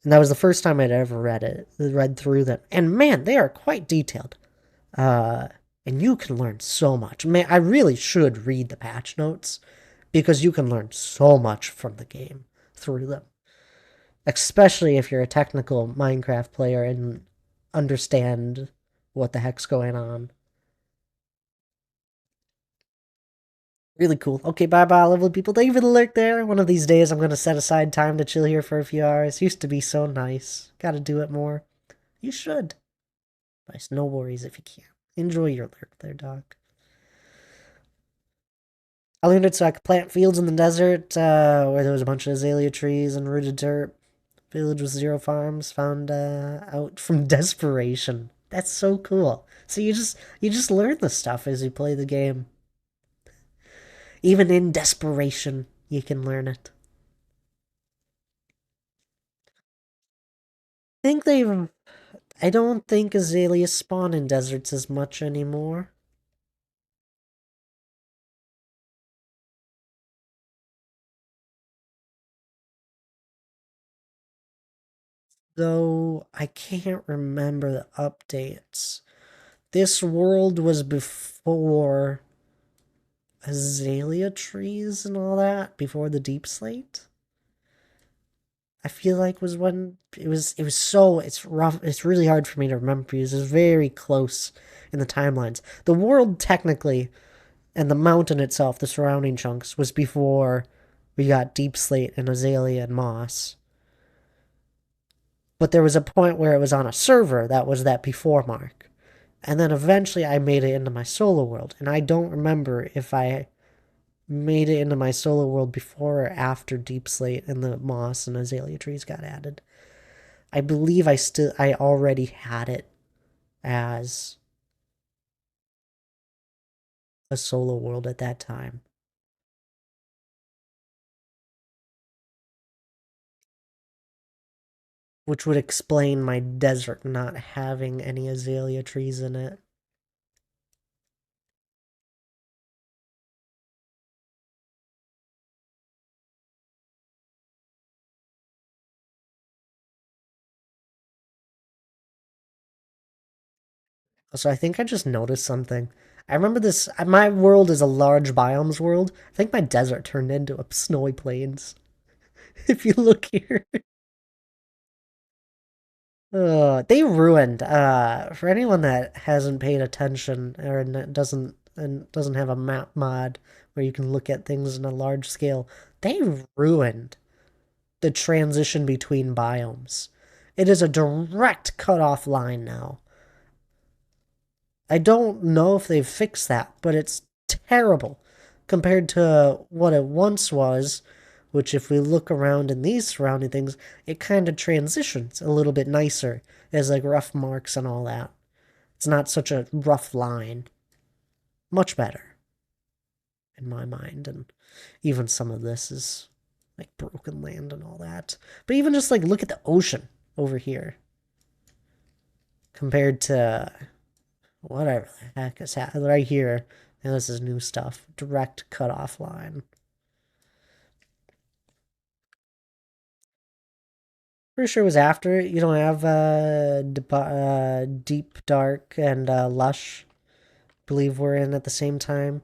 And that was the first time I'd ever read through them. And man, they are quite detailed. And you can learn so much. Man, I really should read the patch notes because you can learn so much from the game through them. Especially if you're a technical Minecraft player and understand what the heck's going on. Really cool. Okay, bye-bye, lovely people. Thank you for the lurk there. One of these days, I'm going to set aside time to chill here for a few hours. Used to be so nice. Gotta do it more. You should. Nice. No worries if you can't. Enjoy your lurk there, dog. I learned it so I could plant fields in the desert where there was a bunch of azalea trees and rooted dirt. Village with 0 farms. Found out from desperation. That's so cool. So you just learn the stuff as you play the game. Even in desperation, you can learn it. I don't think azaleas spawn in deserts as much anymore. Though I can't remember the updates. This world was before azalea trees and all that, before the deep slate. I feel like was when it's rough, it's really hard for me to remember because it's very close in the timelines. The world technically and the mountain itself, the surrounding chunks, was before we got deep slate and azalea and moss. But there was a point where it was on a server that was that before mark. And then eventually I made it into my solo world. And I don't remember if I made it into my solo world before or after deep slate and the moss and azalea trees got added. I believe I already had it as a solo world at that time. Which would explain my desert not having any azalea trees in it. So I think I just noticed something. I remember this. My world is a large biomes world. I think my desert turned into a snowy plains. If you look here. They ruined. For anyone that hasn't paid attention or doesn't have a map mod where you can look at things in a large scale, they ruined the transition between biomes. It is a direct cutoff line now. I don't know if they've fixed that, but it's terrible compared to what it once was, which if we look around in these surrounding things, it kind of transitions a little bit nicer as like rough marks and all that. It's not such a rough line. Much better in my mind, and even some of this is like broken land and all that. But even just like look at the ocean over here compared to whatever the heck is happening right here. And this is new stuff. Direct cutoff line. Pretty sure it was after. You don't have Deep Dark and Lush. Believe we're in at the same time.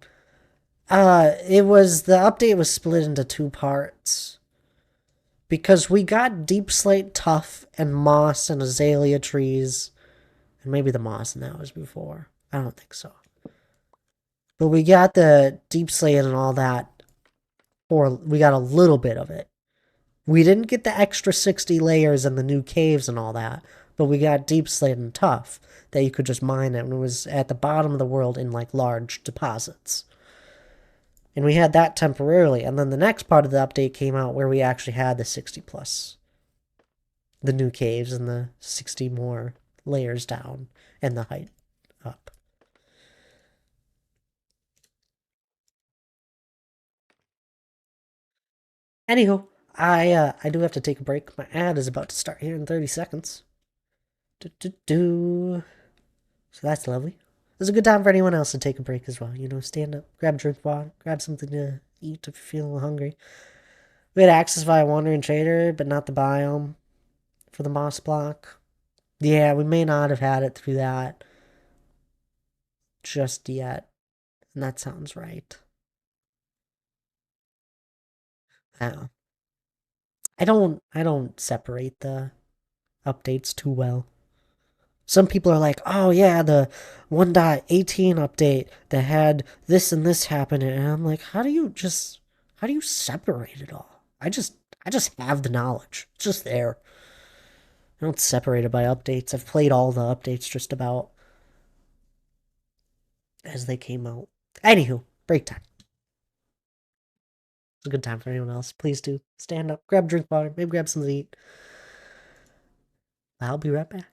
It was the update was split into 2 parts. Because we got Deep Slate Tough and Moss and Azalea trees. And maybe the Moss and that was before. I don't think so. But we got the Deep Slate and all that. Or we got a little bit of it. We didn't get the extra 60 layers and the new caves and all that. But we got Deep Slate and Tough. That you could just mine it. And it was at the bottom of the world in like large deposits. And we had that temporarily. And then the next part of the update came out where we actually had the 60 plus. The new caves and the 60 more layers down and the height up. Anywho, I do have to take a break. My ad is about to start here in 30 seconds. Do. So that's lovely. It's a good time for anyone else to take a break as well. You know, stand up, grab a drink of water, grab something to eat if you're feeling hungry. We had access via Wandering Trader, but not the biome for the Moss block. Yeah, we may not have had it through that just yet. And that sounds right. I don't separate the updates too well. Some people are like, oh yeah, the 1.18 update that had this and this happen, and I'm like, how do you separate it all? I just have the knowledge. It's just there. I don't separate it by updates. I've played all the updates just about as they came out. Anywho, break time. It's a good time for anyone else. Please do stand up, grab a drink of water, maybe grab something to eat. I'll be right back.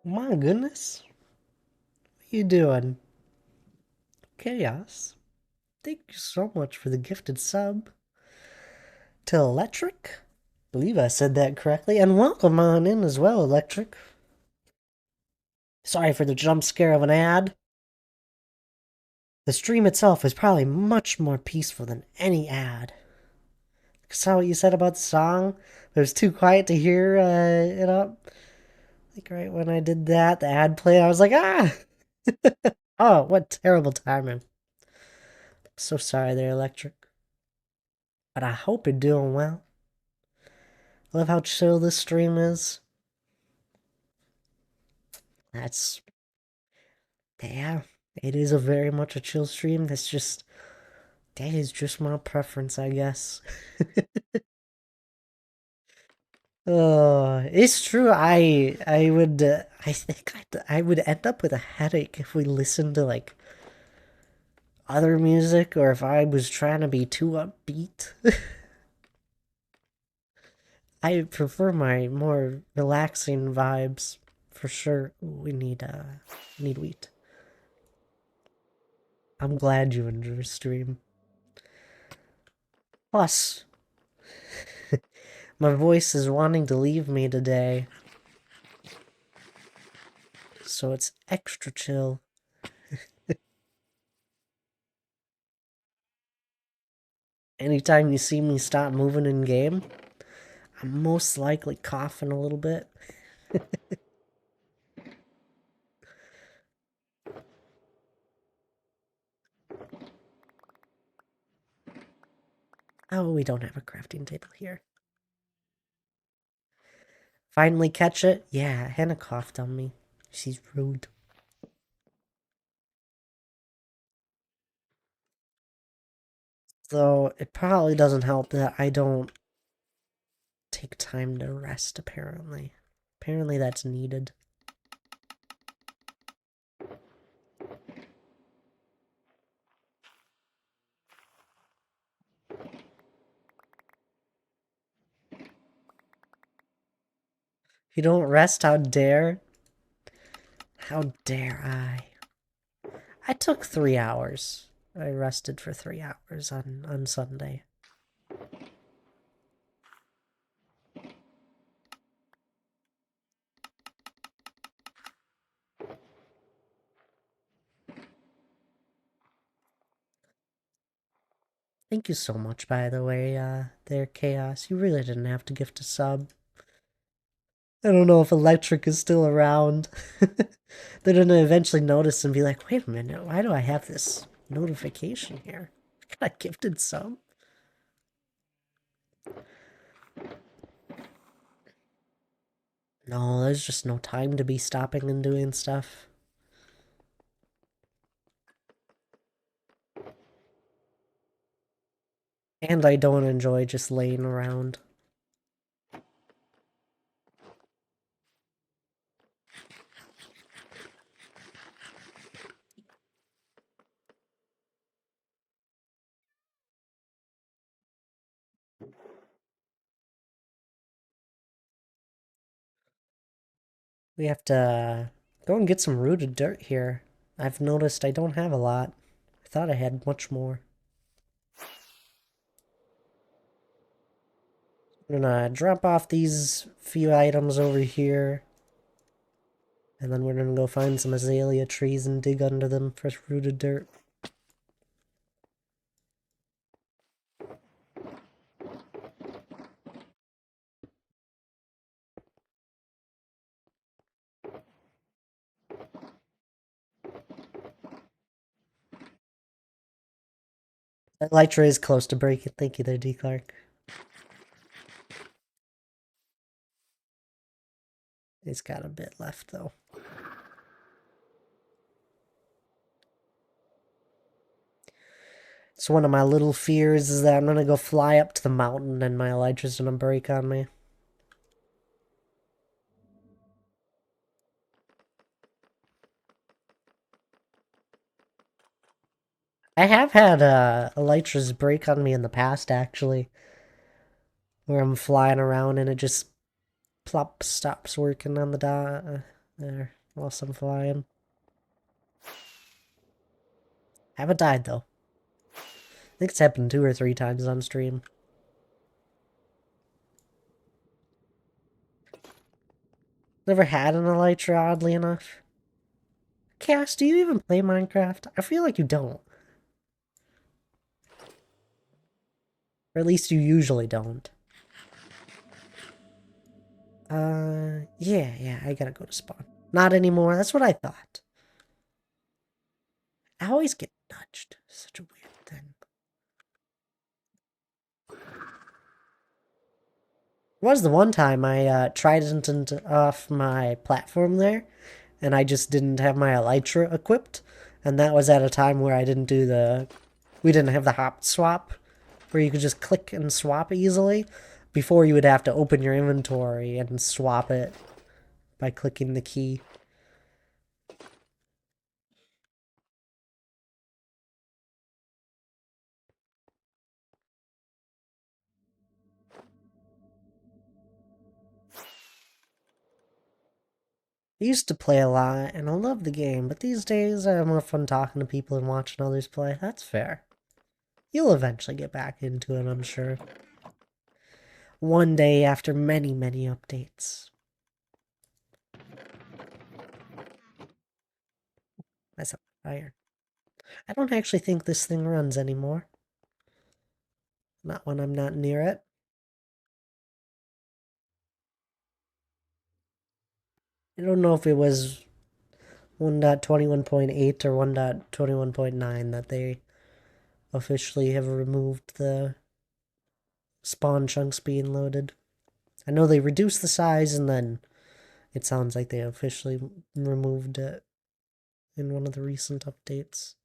My goodness. What you doing? Chaos. Thank you so much for the gifted sub to Electric. I believe I said that correctly. And welcome on in as well, Electric. Sorry for the jump scare of an ad. The stream itself is probably much more peaceful than any ad. I saw what you said about the song, but it was too quiet to hear it up. Like right when I did that, the ad played, I was like, ah! Oh, what terrible timing. I'm so sorry there, Electric. But I hope you're doing well. I love how chill this stream is. That's... Yeah, it is a very much a chill stream. That is just my preference, I guess. It's true. I think I would end up with a headache if we listened to like other music or if I was trying to be too upbeat. I prefer my more relaxing vibes for sure. Ooh, we need wheat. I'm glad you enjoy the stream. Plus, my voice is wanting to leave me today, so it's extra chill. Anytime you see me stop moving in game, I'm most likely coughing a little bit. Oh, we don't have a crafting table here. Finally catch it? Yeah, Hannah coughed on me. She's rude. Though it probably doesn't help that I don't take time to rest, apparently. Apparently that's needed. You don't rest, how dare? How dare I? I took 3 hours. I rested for 3 hours on Sunday. Thank you so much, by the way, there, Chaos. You really didn't have to gift a sub. I don't know if Electric is still around. They're gonna eventually notice and be like, wait a minute, why do I have this notification here? I got a gifted sub? No, there's just no time to be stopping and doing stuff. And I don't enjoy just laying around. We have to go and get some rooted dirt here. I've noticed I don't have a lot. I thought I had much more. I'm gonna drop off these few items over here. And then we're gonna go find some azalea trees and dig under them for rooted dirt. That Elytra is close to breaking. Thank you there, D. Clark. It's got a bit left, though. It's one of my little fears is that I'm gonna go fly up to the mountain and my Elytra's gonna break on me. I have had Elytra's break on me in the past, actually. Where I'm flying around and it just plop stops working on the There, lost some flying. Haven't died, though. I think it's happened 2 or 3 times on stream. Never had an elytra, oddly enough. Cass, do you even play Minecraft? I feel like you don't. Or at least you usually don't. Yeah, I gotta go to spawn. Not anymore, that's what I thought. I always get nudged. Such a weird thing. Was the one time I tried it off my platform there, and I just didn't have my elytra equipped, and that was at a time where I didn't do we didn't have the hop swap, where you could just click and swap easily. Before you would have to open your inventory and swap it by clicking the key. I used to play a lot, and I love the game, but these days I have more fun talking to people and watching others play. That's fair. You'll eventually get back into it, I'm sure. One day after many, many updates. That's a fire. I don't actually think this thing runs anymore. Not when I'm not near it. I don't know if it was 1.21.8 or 1.21.9 that they officially have removed the spawn chunks being loaded. I know they reduced the size, and then it sounds like they officially removed it in one of the recent updates.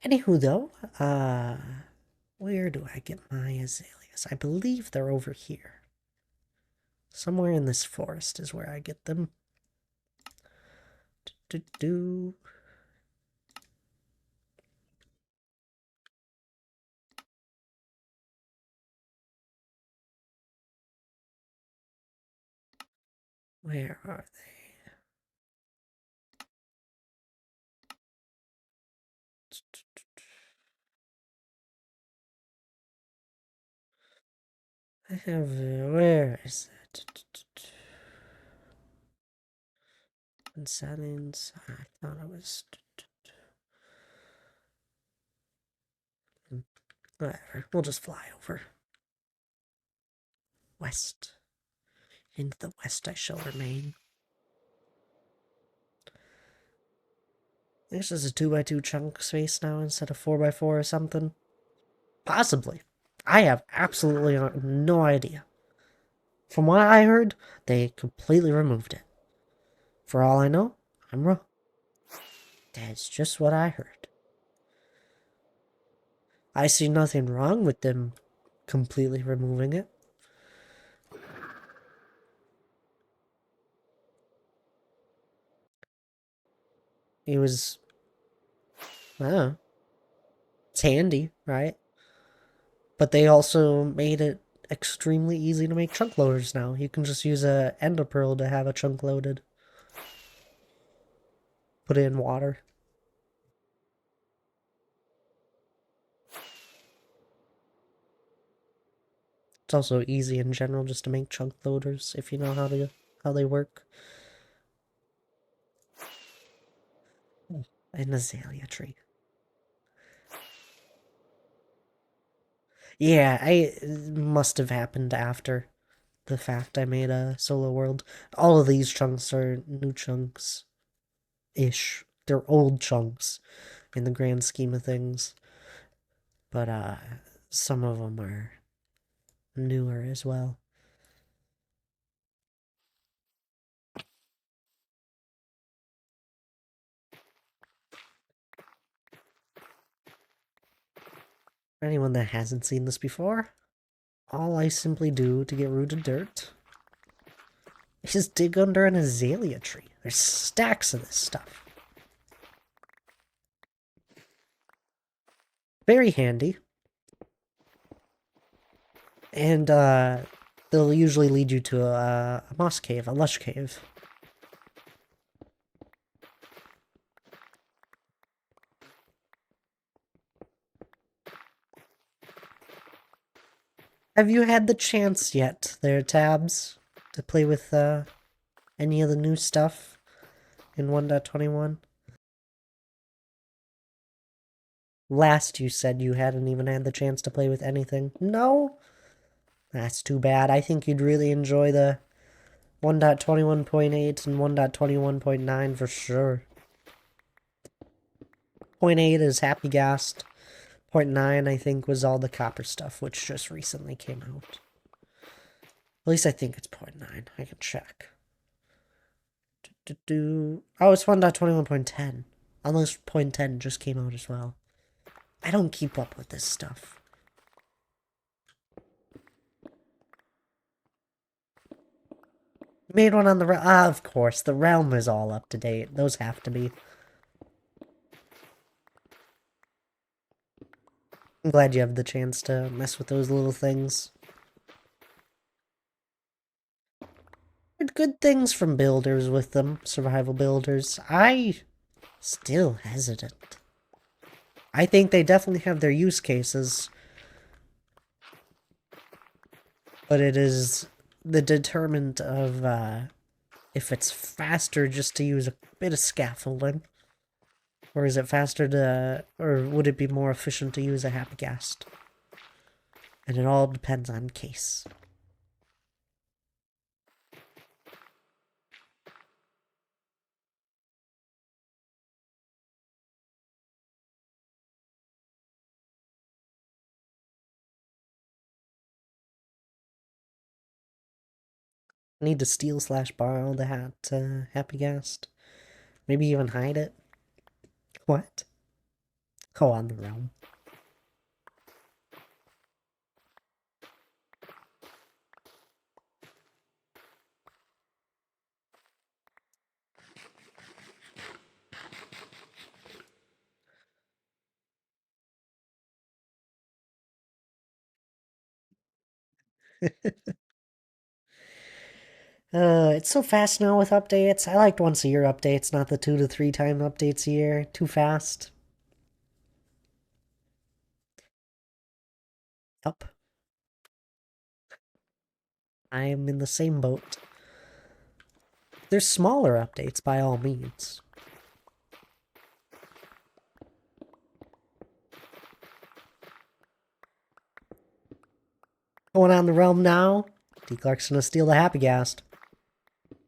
Anywho, though, where do I get my azaleas? I believe they're over here. Somewhere in this forest is where I get them. Where are they? I have, where is it? And settings, I thought it was... Whatever, we'll just fly over. West. Into the west I shall remain. This is a 2x2 chunk space now instead of 4x4 or something. Possibly. I have absolutely no idea. From what I heard, they completely removed it. For all I know, I'm wrong. That's just what I heard. I see nothing wrong with them completely removing it. It was... I don't know. It's handy, right? But they also made it extremely easy to make chunk loaders now. You can just use a ender pearl to have a chunk loaded. Put it in water. It's also easy in general just to make chunk loaders if you know how they work. An azalea tree. Yeah, it must have happened after the fact I made a solo world. All of these chunks are new chunks. Ish. They're old chunks in the grand scheme of things. But some of them are newer as well. For anyone that hasn't seen this before, all I simply do to get rooted dirt is dig under an azalea tree. There's stacks of this stuff. Very handy. And the they'll usually lead you to a moss cave, a lush cave. Have you had the chance yet, there, Tabs, to play with any of the new stuff in 1.21? Last you said you hadn't even had the chance to play with anything. No? That's too bad. I think you'd really enjoy the 1.21.8 and 1.21.9 for sure. 0.8 is Happy Ghast. 0.9, I think, was all the copper stuff, which just recently came out. At least I think it's 0.9. I can check. Oh, it's 1.21.10. Unless 0.10 just came out as well. I don't keep up with this stuff. Made one on the realm. Ah, of course. The realm is all up to date. Those have to be. I'm glad you have the chance to mess with those little things. Good things from builders with them, survival builders. I still hesitant. I think they definitely have their use cases. But it is the determinant of if it's faster just to use a bit of scaffolding. Or is it faster to, or would it be more efficient to use a Happy Ghast? And it all depends on case. I need to steal/borrow the Happy Ghast. Maybe even hide it. What? Oh, on the realm. It's so fast now with updates. I liked once a year updates, not the 2 to 3 time updates a year. Too fast. Yup. I am in the same boat. There's smaller updates by all means. Going on the realm now. D-Clark's gonna steal the Happy Ghast.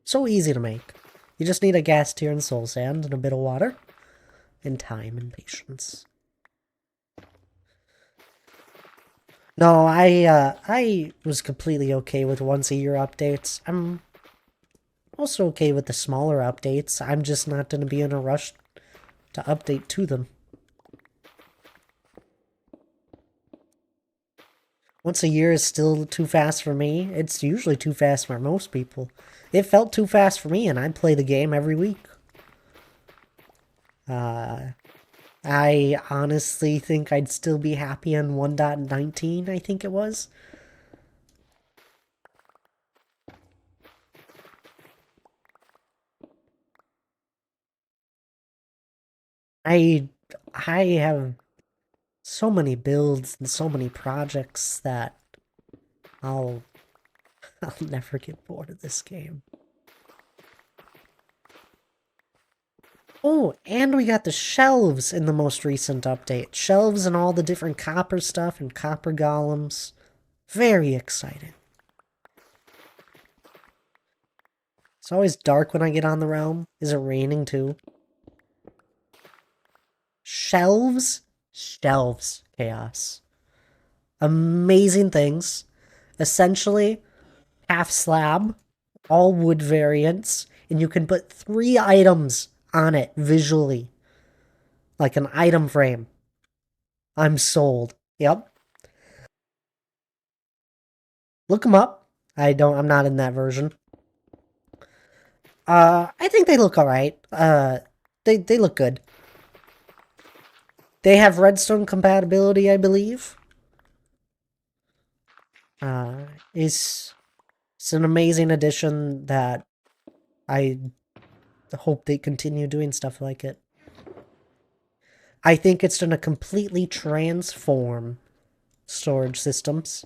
So easy to make. You just need a ghast tear and soul sand and a bit of water. And time and patience. No, I was completely okay with once a year updates. I'm also okay with the smaller updates. I'm just not going to be in a rush to update to them. Once a year is still too fast for me. It's usually too fast for most people. It felt too fast for me, and I'd play the game every week. I honestly think I'd still be happy on 1.19, I think it was. I have so many builds and so many projects that I'll never get bored of this game. Oh, and we got the shelves in the most recent update. Shelves and all the different copper stuff and copper golems. Very exciting. It's always dark when I get on the realm. Is it raining too? Shelves? Shelves. Chaos. Amazing things. Essentially, half slab, all wood variants, and you can put 3 items on it visually. Like an item frame. I'm sold. Yep. Look them up. I'm not in that version. I think they look alright. They look good. They have redstone compatibility, I believe. Is It's an amazing addition that I hope they continue doing stuff like it. I think it's going to completely transform storage systems.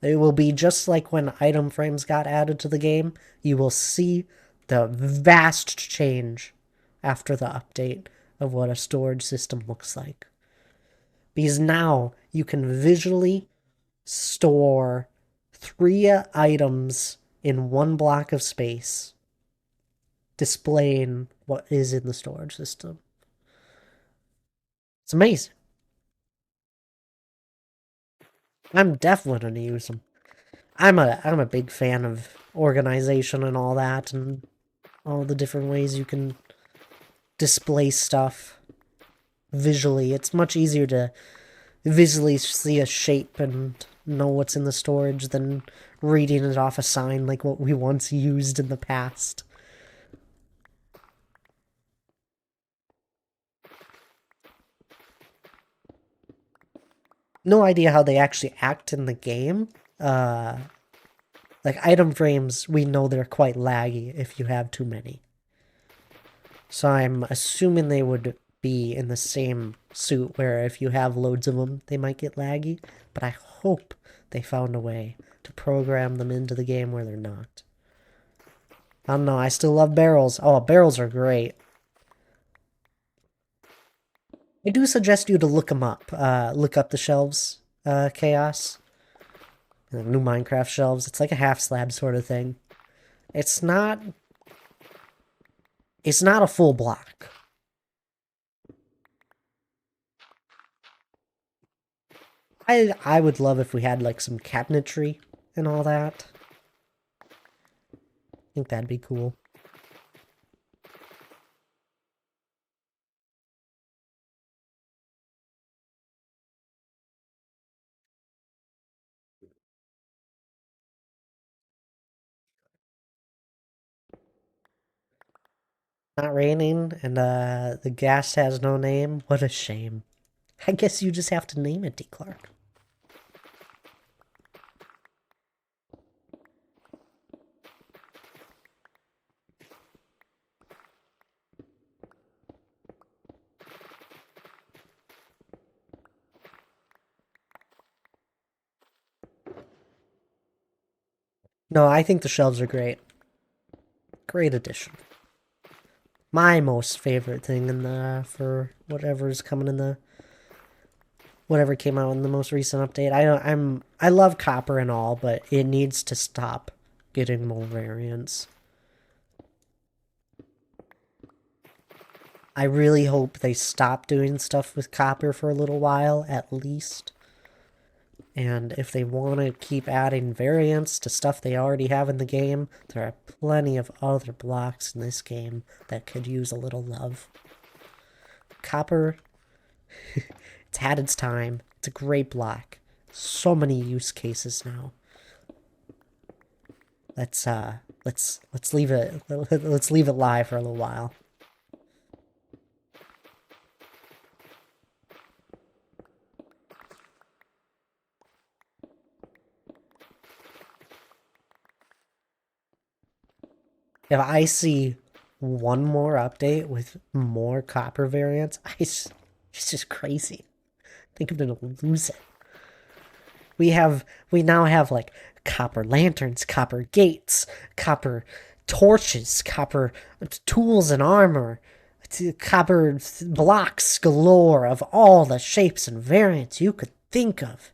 It will be just like when item frames got added to the game. You will see the vast change after the update of what a storage system looks like. Because now you can visually store 3 items in one block of space, displaying what is in the storage system. It's amazing. I'm definitely going to use them. I'm a big fan of organization and all that, and all the different ways you can display stuff visually. It's much easier to visually see a shape and know what's in the storage than reading it off a sign like what we once used in the past. No idea how they actually act in the game. Like item frames, we know they're quite laggy if you have too many. So I'm assuming they would be in the same suit where if you have loads of them, they might get laggy. But I hope they found a way to program them into the game where they're not. I don't know, I still love barrels. Oh, barrels are great. I do suggest you to look them up. Look up the shelves, Chaos. The new Minecraft shelves. It's like a half slab sort of thing. It's not a full block. I would love if we had like some cabinetry and all that. I think that'd be cool. Not raining, and the gas has no name. What a shame. I guess you just have to name it, D. Clark. No, I think the shelves are great. Great addition. My most favorite thing in the for whatever's coming in the whatever came out in the most recent update. I love copper and all, but it needs to stop getting more variants. I really hope they stop doing stuff with copper for a little while, at least. And if they want to keep adding variants to stuff they already have in the game, there are plenty of other blocks in this game that could use a little love. Copper, it's had its time. It's a great block. So many use cases now. Let's leave it live for a little while. If I see one more update with more copper variants, it's just crazy. I think I'm gonna lose it. We now have like copper lanterns, copper gates, copper torches, copper tools and armor, copper blocks galore of all the shapes and variants you could think of.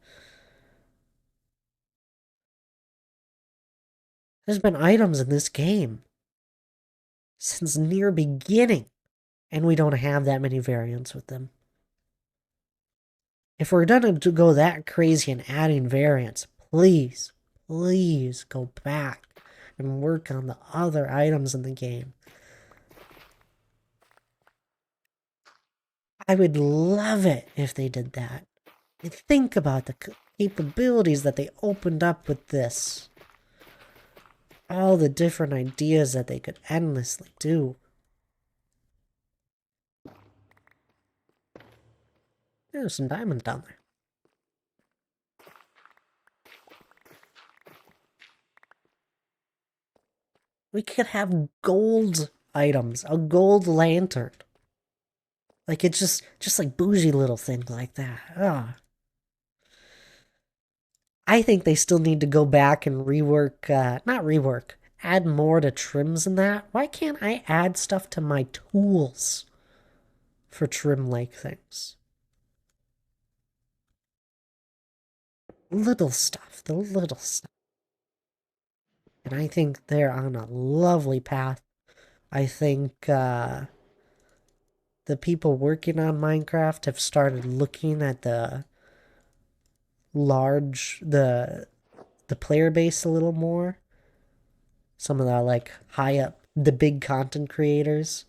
There's been items in this game since near beginning, and we don't have that many variants with them. If we're gonna go that crazy and adding variants, please go back and work on the other items in the game. I would love it if they did that. And think about the capabilities that they opened up with this. All the different ideas that they could endlessly do. There's some diamonds down there. We could have gold items, a gold lantern. Like, it's just like bougie little things like that. Ah. I think they still need to go back and rework, not rework, add more to trims and that. Why can't I add stuff to my tools for trim-like things? Little stuff, the little stuff. And I think they're on a lovely path. I think, the people working on Minecraft have started looking at the player base a little more. Some of the like high up, the big content creators.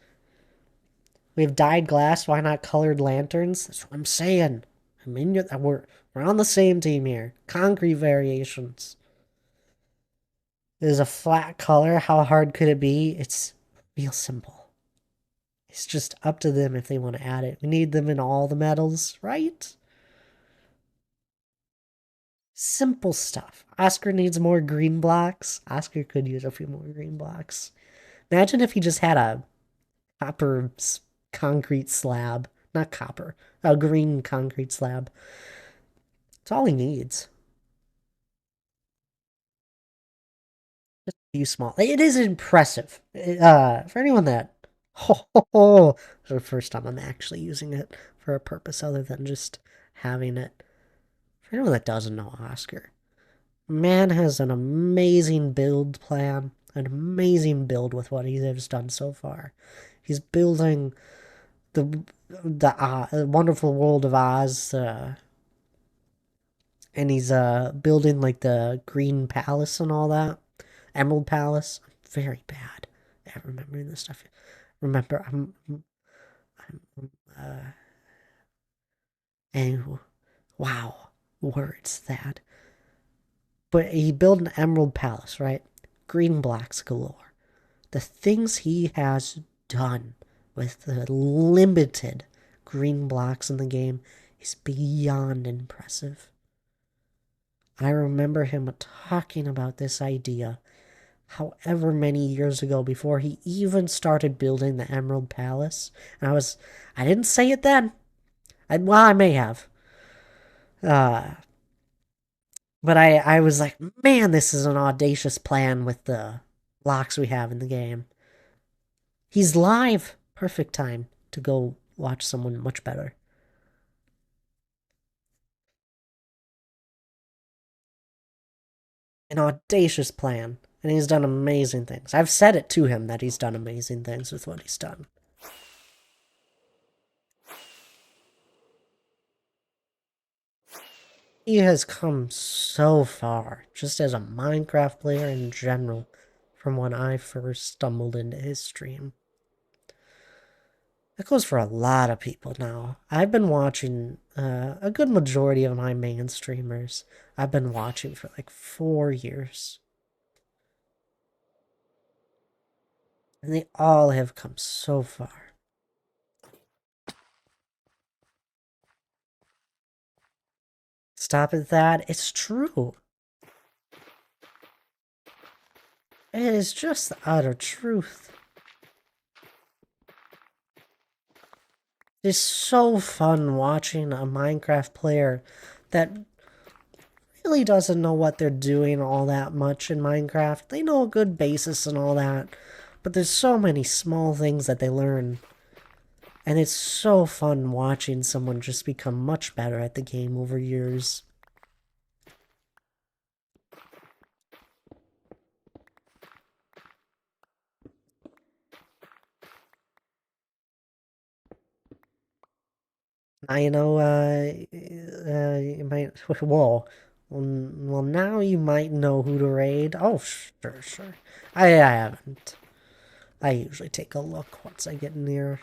We have dyed glass. Why not colored lanterns? That's what I'm saying. We're on the same team here. Concrete variations. There's a flat color. How hard could it be? It's real simple. It's just up to them if they want to add it. We need them in all the metals, right? Simple stuff. Oscar needs more green blocks. Oscar could use a few more green blocks. Imagine if he just had a copper concrete slab. Not copper. A green concrete slab. That's all he needs. Just a few small. It is impressive. For anyone that... Oh, the first time I'm actually using it for a purpose other than just having it. For anyone that doesn't know Oscar, man has an amazing build plan, an amazing build with what he has done so far. He's building the wonderful world of Oz, and he's building like the Green Palace and all that, Emerald Palace. I'm very bad at remembering this stuff. Remember, and wow, words that. But he built an Emerald Palace, right? Green blocks galore. The things he has done with the limited green blocks in the game is beyond impressive. I remember him talking about this idea however many years ago before he even started building the Emerald Palace. And I didn't say it then. I may have. But I was like, man, this is an audacious plan with the blocks we have in the game. He's live. Perfect time to go watch someone much better. An audacious plan. And he's done amazing things. I've said it to him that he's done amazing things with what he's done. He has come so far, just as a Minecraft player in general, from when I first stumbled into his stream. That goes for a lot of people now. I've been watching a good majority of my main streamers. I've been watching for like 4 years. And they all have come so far. Stop at that. It's true. It is just the utter truth. It's so fun watching a Minecraft player that really doesn't know what they're doing all that much in Minecraft. They know a good basis and all that, but there's so many small things that they learn. And it's so fun watching someone just become much better at the game over years. I know, you might... Whoa. Well, now you might know who to raid. Oh, sure. I haven't. I usually take a look once I get near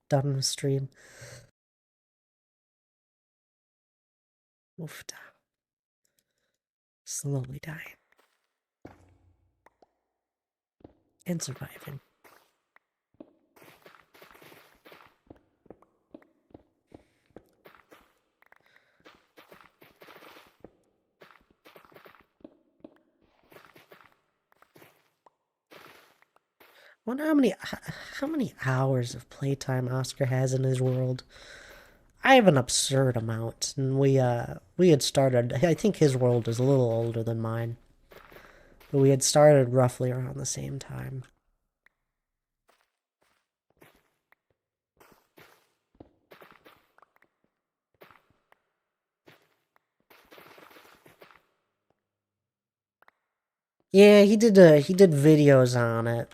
done the stream. Oof. Slowly dying. And surviving. Wonder how many hours of playtime Oscar has in his world. I have an absurd amount, and we had started. I think his world is a little older than mine, but we had started roughly around the same time. Yeah, he did videos on it.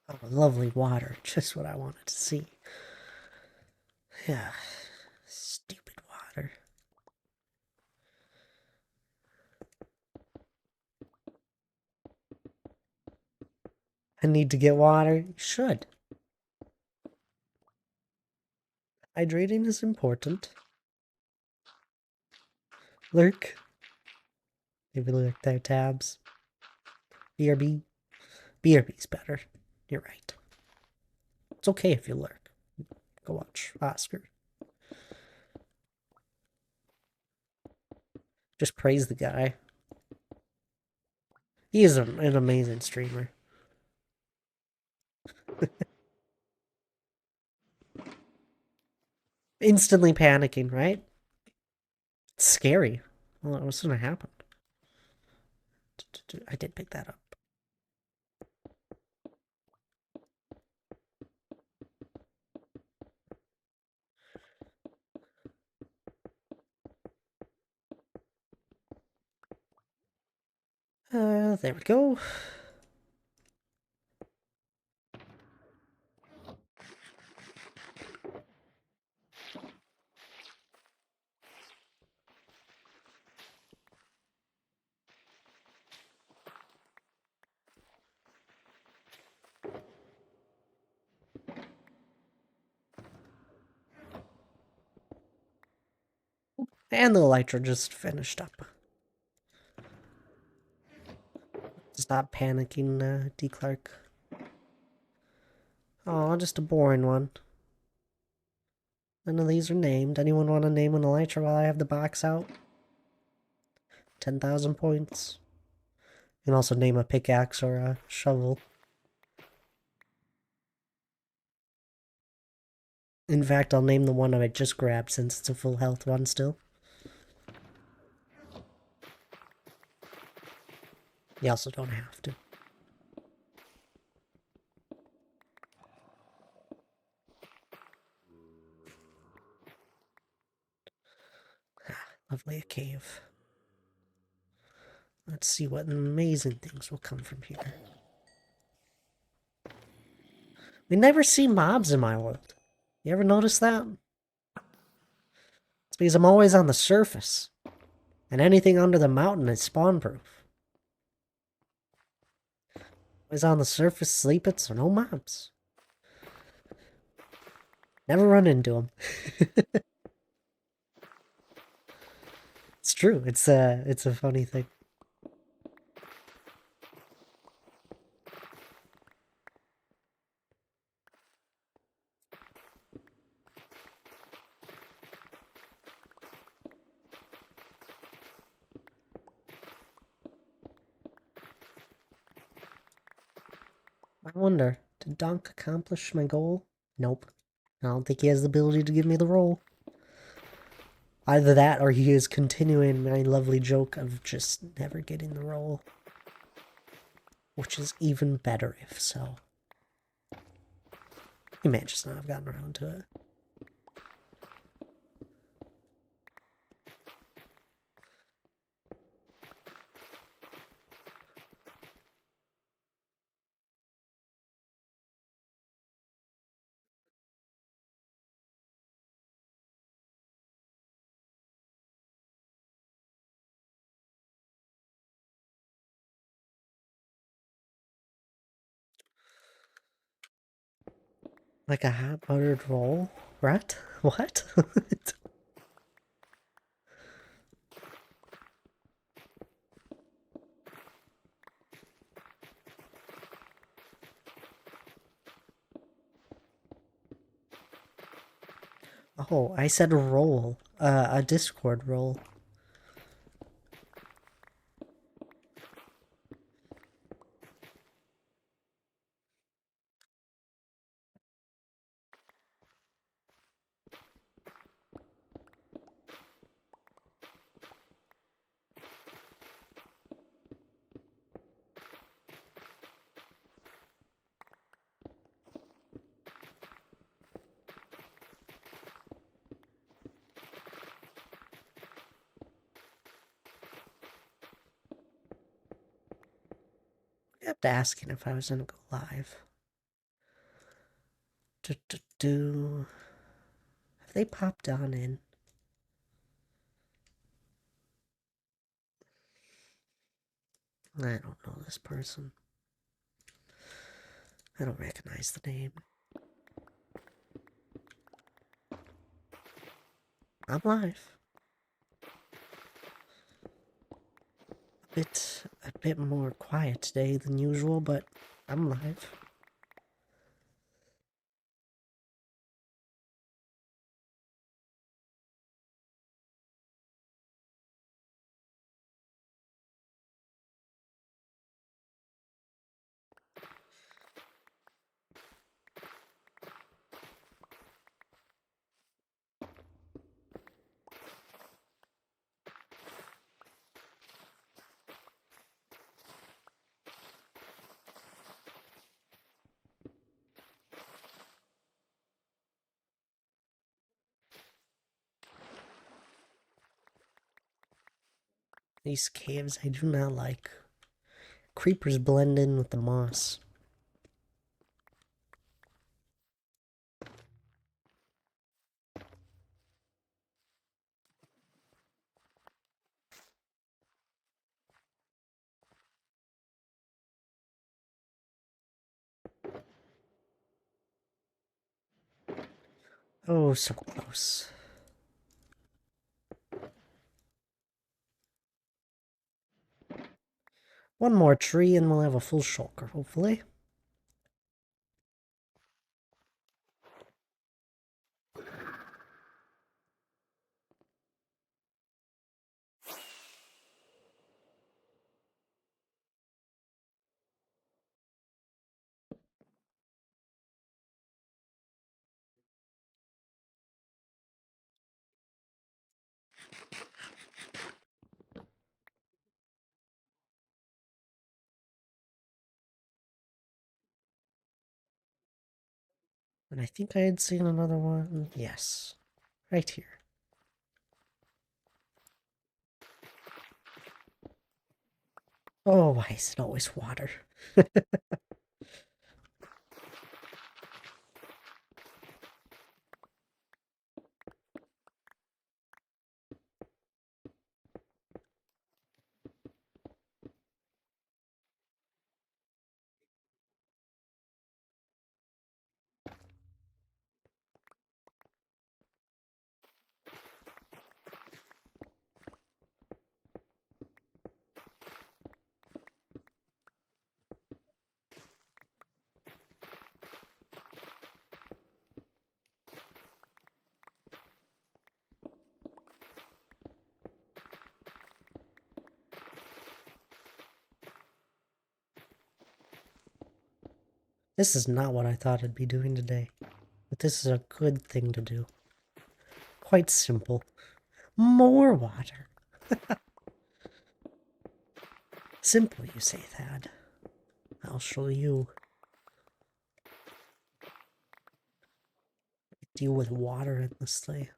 Oh, lovely water, just what I wanted to see. Yeah, stupid water. I need to get water. You should. Hydrating is important. Lurk. Maybe lurk their tabs. BRB. BRB's better. You're right. It's okay if you lurk. Go watch Oscar. Just praise the guy. He is an amazing streamer. Instantly panicking, right? It's scary. Well, what's gonna happen? I did pick that up. There we go. And the elytra just finished up. Stop panicking, D. Clark. Oh, just a boring one. None of these are named. Anyone want to name an elytra while I have the box out? 10,000 points. You can also name a pickaxe or a shovel. In fact, I'll name the one I just grabbed since it's a full health one still. You also don't have to. Lovely, a cave. Let's see what amazing things will come from here. We never see mobs in my world. You ever notice that? It's because I'm always on the surface. And anything under the mountain is spawn-proof. Always on the surface sleeping, so no mobs. Never run into them. It's true. It's a funny thing. I wonder, did Donk accomplish my goal? Nope. I don't think he has the ability to give me the roll. Either that, or he is continuing my lovely joke of just never getting the roll. Which is even better if so. He may just not have gotten around to it. Like a hot buttered roll? What? What? Oh, I said roll. a Discord role. I kept asking if I was gonna go live. Have they popped on in? I don't know this person. I don't recognize the name. I'm live. A bit more quiet today than usual, but I'm live. These caves I do not like. Creepers blend in with the moss. Oh, so close. One more tree and we'll have a full shulker, hopefully. And I think I had seen another one. Yes. Right here. Oh, why is it always water? This is not what I thought I'd be doing today. But this is a good thing to do. Quite simple. More water. Simple, you say, Thad. I'll show you. Deal with water endlessly.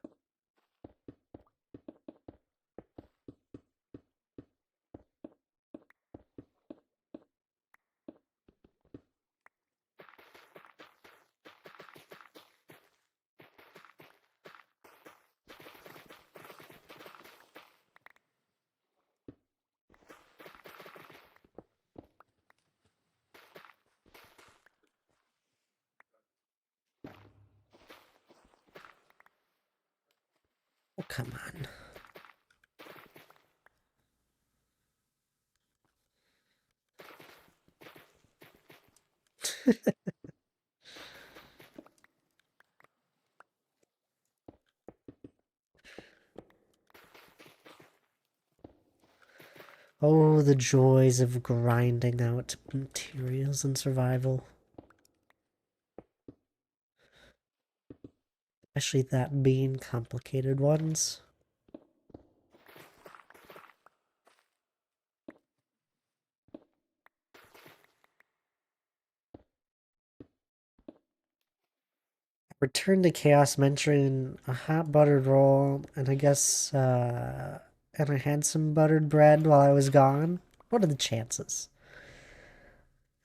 Oh, come on. Oh, the joys of grinding out materials in survival. Especially that being complicated ones. Return to Chaos mentioning a hot buttered roll, and I guess, and I had some buttered bread while I was gone. What are the chances?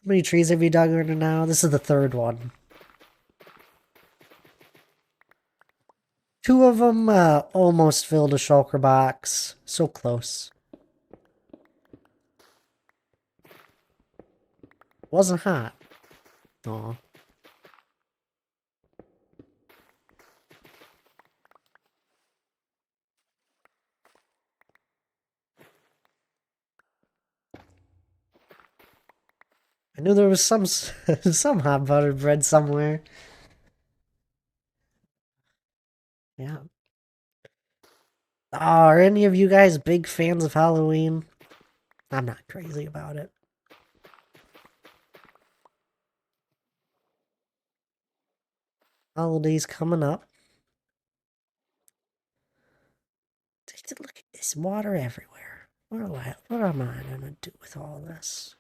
How many trees have you dug under now? This is the third one. 2 of them almost filled a shulker box. So close. Wasn't hot. Aw. I knew there was some some hot buttered bread somewhere. Yeah. Are any of you guys big fans of Halloween? I'm not crazy about it. Holidays coming up. Take a look at this water everywhere. What am I gonna do with all this?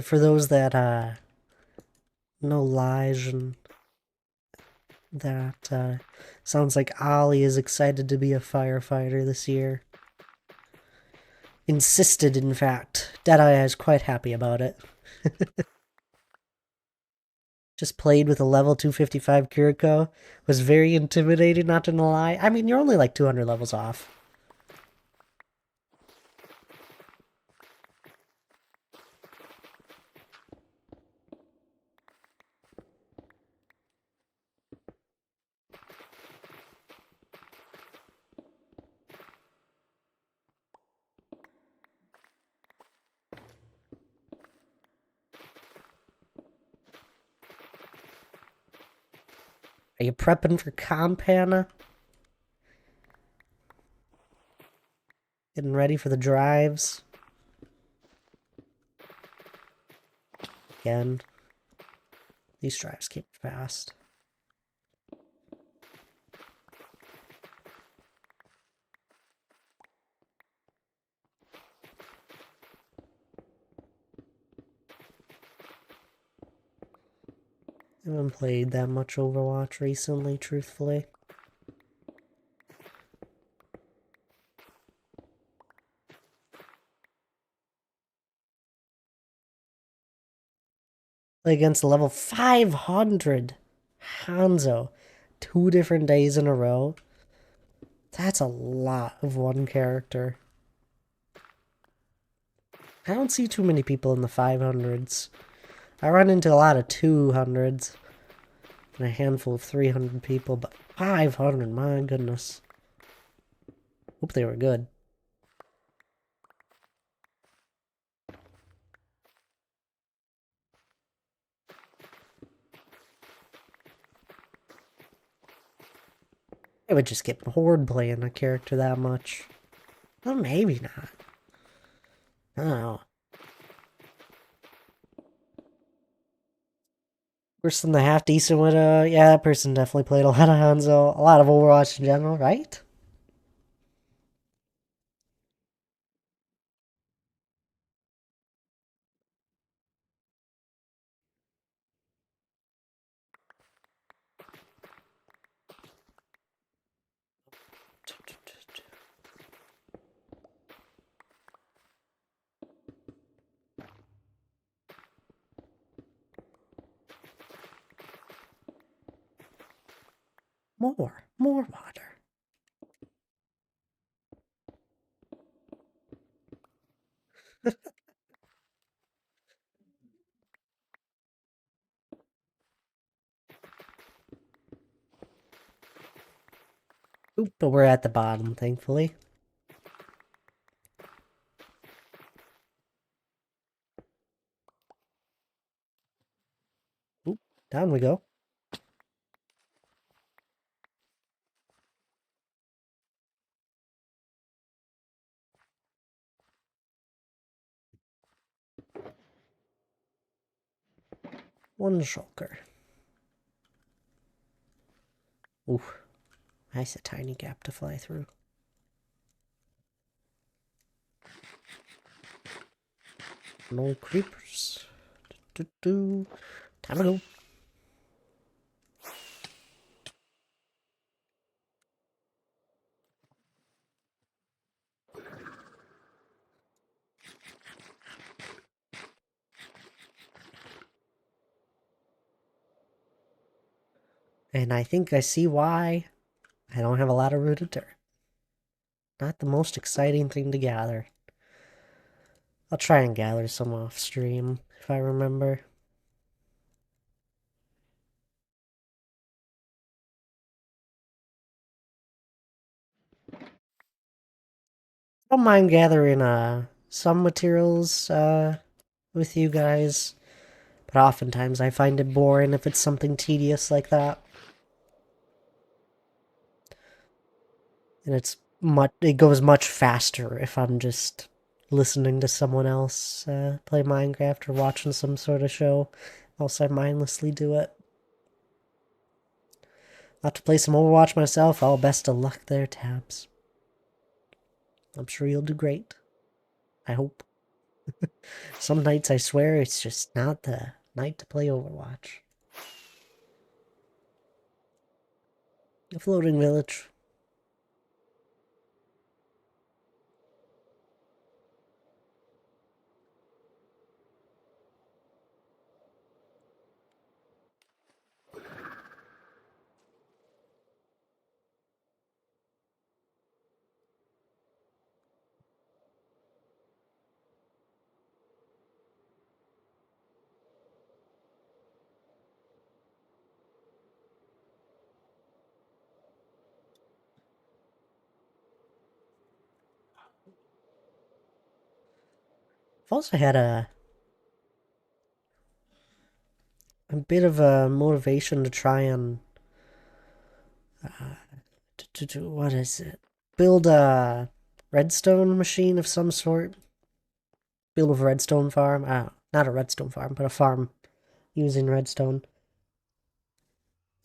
For those that know Lige and that sounds like Ollie is excited to be a firefighter this year. Insisted, in fact. Deadeye is quite happy about it. Just played with a level 255 Kiriko. Was very intimidating, not gonna lie. I mean, you're only like 200 levels off. Are you prepping for comp, Hannah? Getting ready for the drives? Again. These drives keep fast. I haven't played that much Overwatch recently, truthfully. Play against level 500 Hanzo 2 different days in a row. That's a lot of one character. I don't see too many people in the 500s. I run into a lot of 200s and a handful of 300 people, but 500, my goodness. Hope they were good. I would just get bored playing a character that much. Well, maybe not. I don't know. Person the half decent with yeah, that person definitely played a lot of Hanzo, a lot of Overwatch in general, right? More water. Oop, but we're at the bottom, thankfully. Oop, down we go. One shulker. Ooh, nice, a tiny gap to fly through. No creepers. Time to go. And I think I see why I don't have a lot of rooted dirt. Not the most exciting thing to gather. I'll try and gather some off stream if I remember. I don't mind gathering some materials with you guys, but oftentimes I find it boring if it's something tedious like that. And it goes much faster if I'm just listening to someone else play Minecraft or watching some sort of show, else I mindlessly do it. I'll have to play some Overwatch myself. All best of luck there, Tabs. I'm sure you'll do great. I hope. Some nights I swear it's just not the night to play Overwatch. A floating village. I've also had a bit of a motivation to try and what is it? Build a redstone machine of some sort. Build a redstone farm. Not a redstone farm, but a farm using redstone.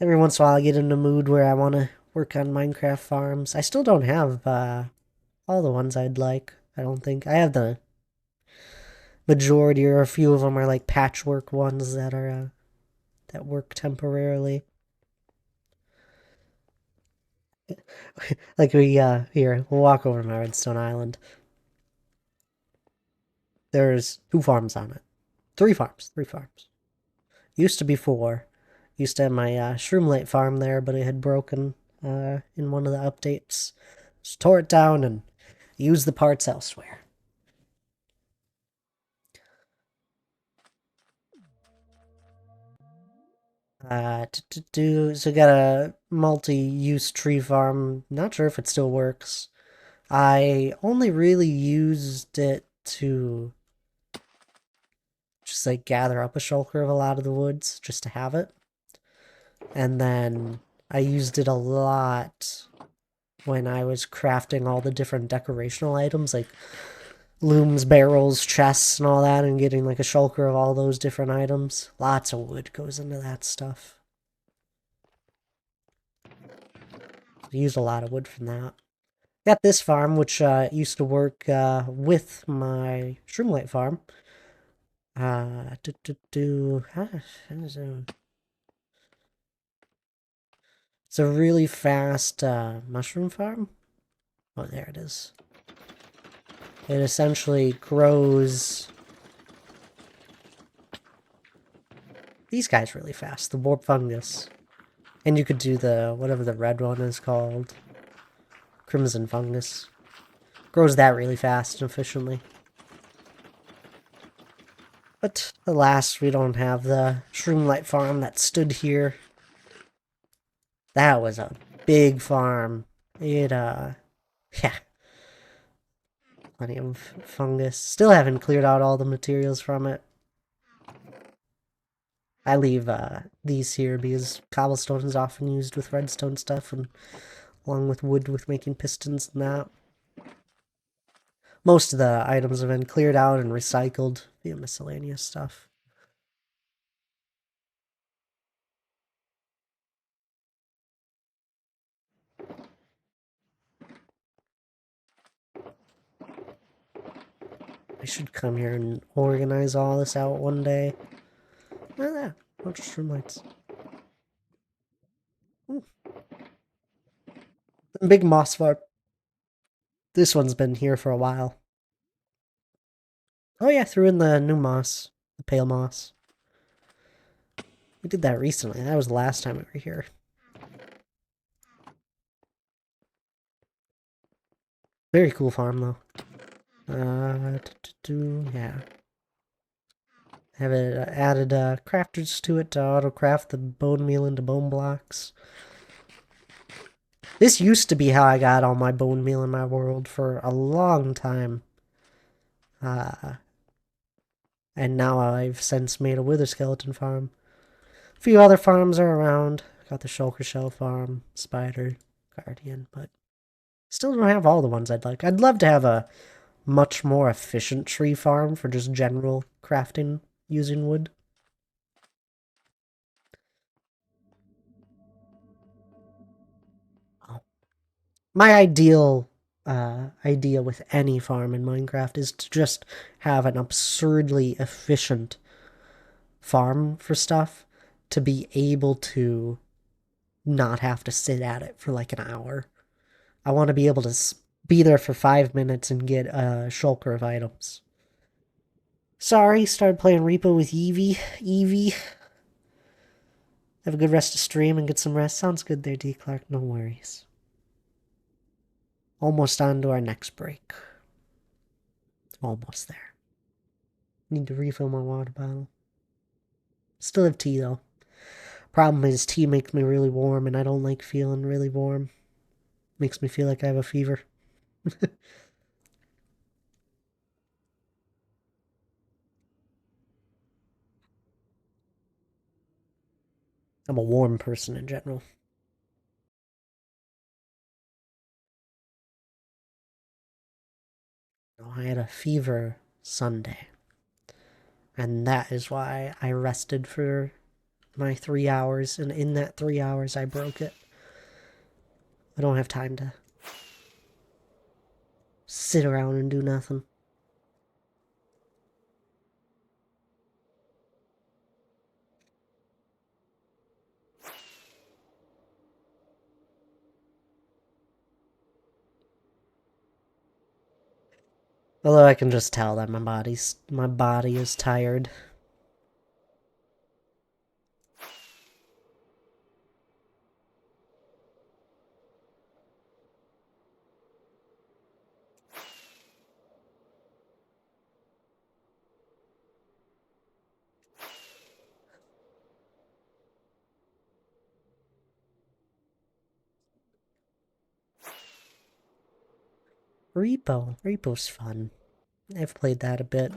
Every once in a while I get in a mood where I want to work on Minecraft farms. I still don't have all the ones I'd like, I don't think. I have the majority, or a few of them are like patchwork ones that are that work temporarily. Like here, we'll walk over to my redstone island. There's 2 farms on it. 3 farms. Used to be 4. Used to have my Shroomlight farm there, but it had broken in one of the updates. Just tore it down and used the parts elsewhere. So got a multi-use tree farm. Not sure if it still works. I only really used it to just like gather up a shulker of a lot of the woods just to have it. And then I used it a lot when I was crafting all the different decorational items like looms, barrels, chests, and all that, and getting like a shulker of all those different items. Lots of wood goes into that stuff. I used a lot of wood from that. Got this farm, which used to work with my Shroomlight farm. It's a really fast mushroom farm. Oh, there it is. It essentially grows these guys really fast, the warp fungus. And you could do the, whatever the red one is called, crimson fungus. Grows that really fast and efficiently. But alas, we don't have the Shroomlight farm that stood here. That was a big farm. yeah. Plenty of fungus. Still haven't cleared out all the materials from it. I leave these here because cobblestone is often used with redstone stuff, and along with wood with making pistons and that. Most of the items have been cleared out and recycled via miscellaneous stuff. I should come here and organize all this out one day. Look at that. Bunch of string lights. Big moss farm. This one's been here for a while. Oh yeah, threw in the new moss. The pale moss. We did that recently. That was the last time we were here. Very cool farm, though. Yeah. Have it added crafters to it to auto-craft the bone meal into bone blocks. This used to be how I got all my bone meal in my world for a long time. And now I've since made a wither skeleton farm. A few other farms are around. Got the shulker shell farm, spider, guardian, but still don't have all the ones I'd like. I'd love to have a much more efficient tree farm for just general crafting using wood. My ideal idea with any farm in Minecraft is to just have an absurdly efficient farm for stuff to be able to not have to sit at it for like an hour. I want to be able to be there for 5 minutes and get a shulker of items. Sorry, started playing Repo with Evie. Have a good rest of stream and get some rest. Sounds good there, D. Clark. No worries. Almost on to our next break. Almost there. Need to refill my water bottle. Still have tea, though. Problem is, tea makes me really warm, and I don't like feeling really warm. Makes me feel like I have a fever. I'm a warm person in general. I had a fever Sunday. And that is why I rested for my 3 hours, and in that 3 hours I broke it. I don't have time to sit around and do nothing. Although I can just tell that my body is tired. Repo's fun. I've played that a bit.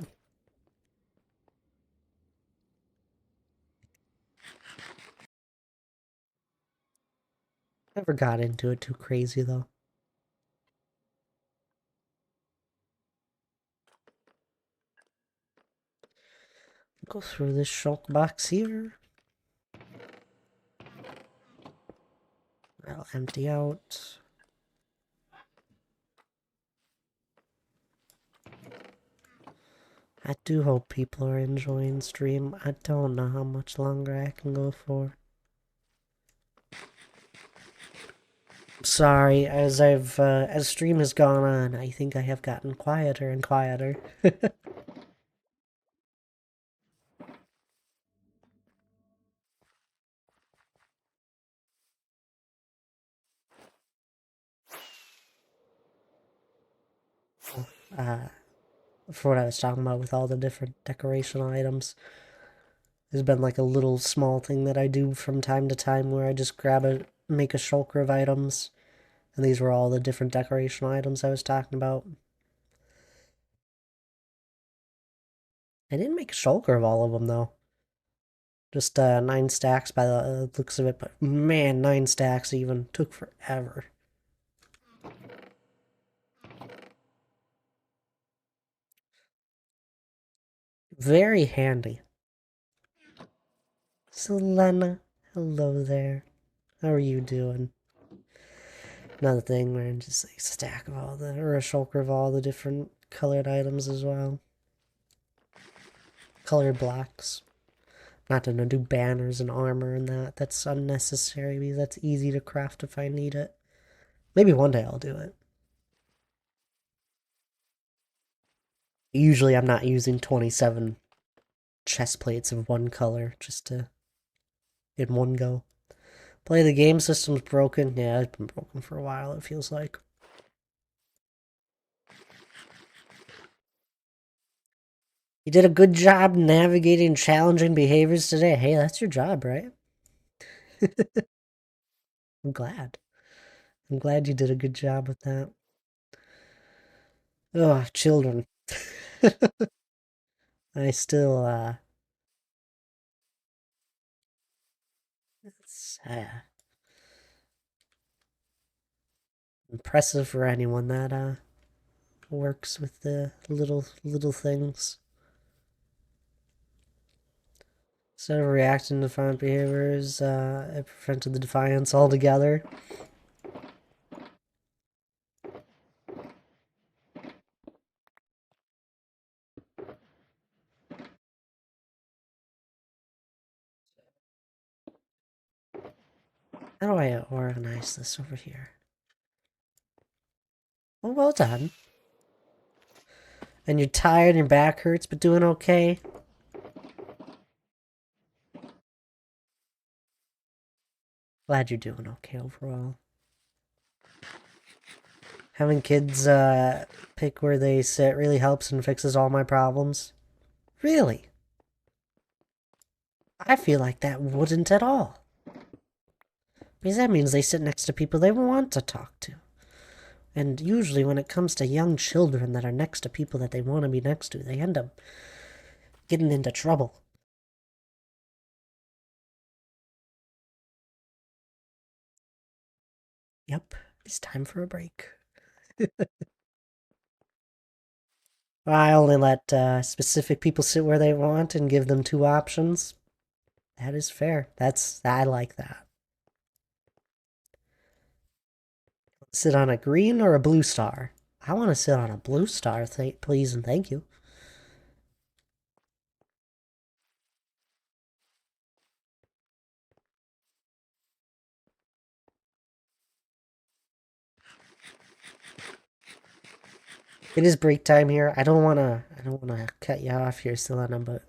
Never got into it too crazy, though. Go through this shulk box here. I'll empty out. I do hope people are enjoying stream. I don't know how much longer I can go for. Sorry, as stream has gone on, I think I have gotten quieter and quieter. For what I was talking about with all the different decoration items, there's been like a little small thing that I do from time to time where I just make a shulker of items, And these were all the different decoration items I was talking about. I didn't make a shulker of all of them, though. Just 9 stacks by the looks of it, but man, 9 stacks even took forever. Very handy. Selena, hello there. How are you doing? Another thing where just like stack of all the, or a shulker of all the different colored items as well. Colored blocks. Not gonna do banners and armor and that. That's unnecessary because that's easy to craft if I need it. Maybe one day I'll do it. Usually I'm not using 27 chest plates of one color just to in one go. Play the game system's broken. Yeah, it's been broken for a while, it feels like. You did a good job navigating challenging behaviors today. Hey, that's your job, right? I'm glad. I'm glad you did a good job with that. Oh, children. I still, it's impressive for anyone that, works with the little things. Instead of reacting to defiant behaviors, it prevented the defiance altogether. How do I organize this over here? Well done. And you're tired and your back hurts, but doing okay? Glad you're doing okay overall. Having kids pick where they sit really helps and fixes all my problems. Really? I feel like that wouldn't at all. Because that means they sit next to people they want to talk to. And usually when it comes to young children that are next to people that they want to be next to, they end up getting into trouble. Yep, it's time for a break. I only let specific people sit where they want and give them 2 options. That is fair. I like that. Sit on a green or a blue star? I want to sit on a blue star, please and thank you. It is break time here. I don't wanna cut you off here, Selena, but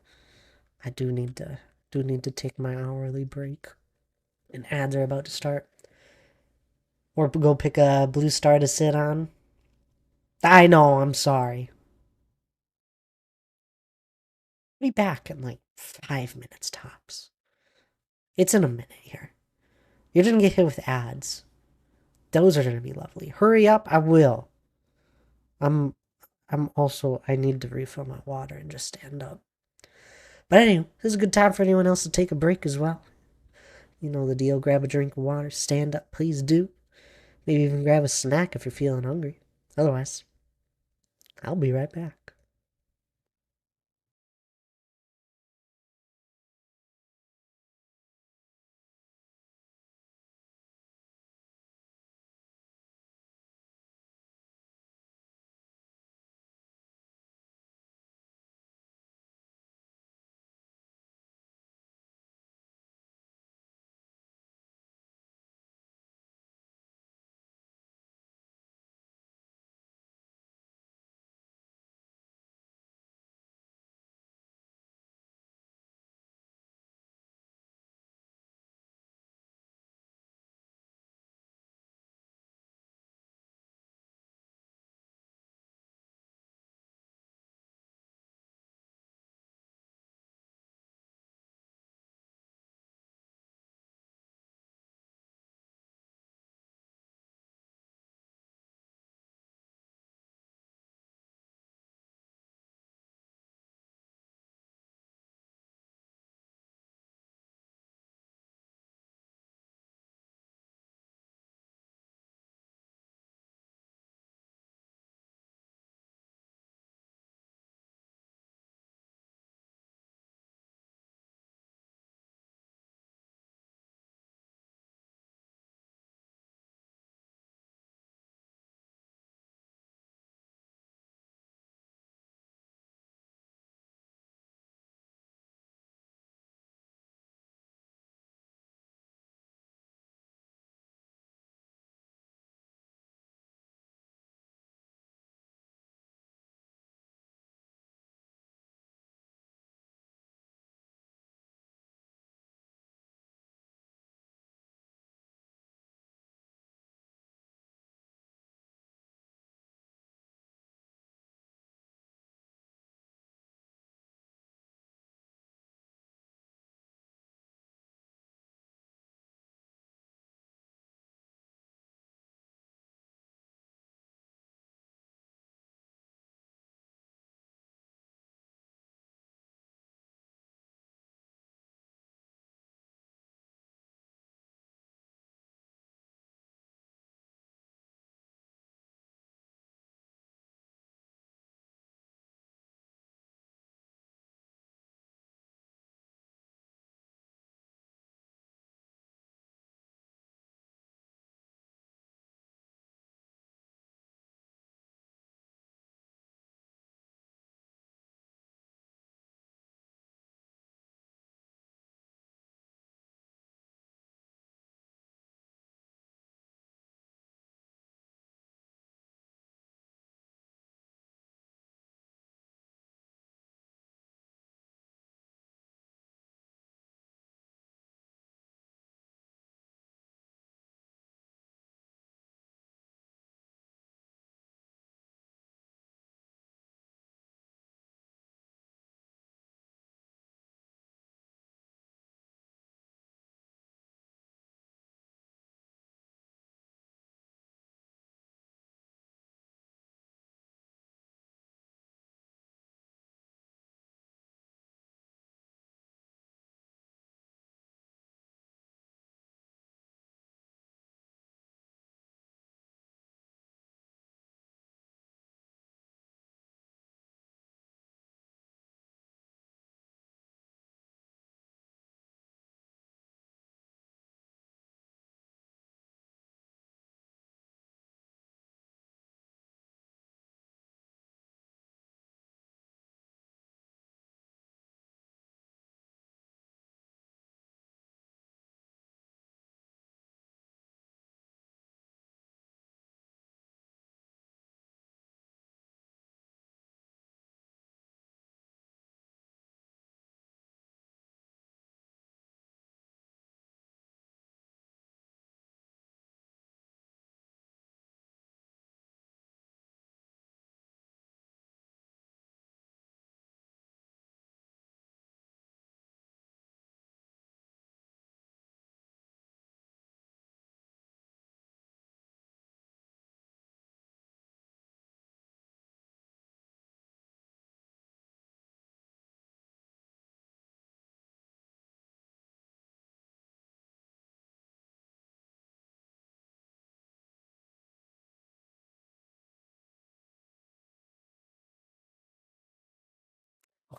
I do need to take my hourly break. And ads are about to start. Or go pick a blue star to sit on. I know, I'm sorry. Be back in like 5 minutes tops. It's in a minute here. You're gonna get hit with ads. Those are gonna be lovely. Hurry up, I will. I'm also, I need to refill my water and just stand up. But anyway, this is a good time for anyone else to take a break as well. You know the deal. Grab a drink of water, stand up, please do. Maybe even grab a snack if you're feeling hungry. Otherwise, I'll be right back.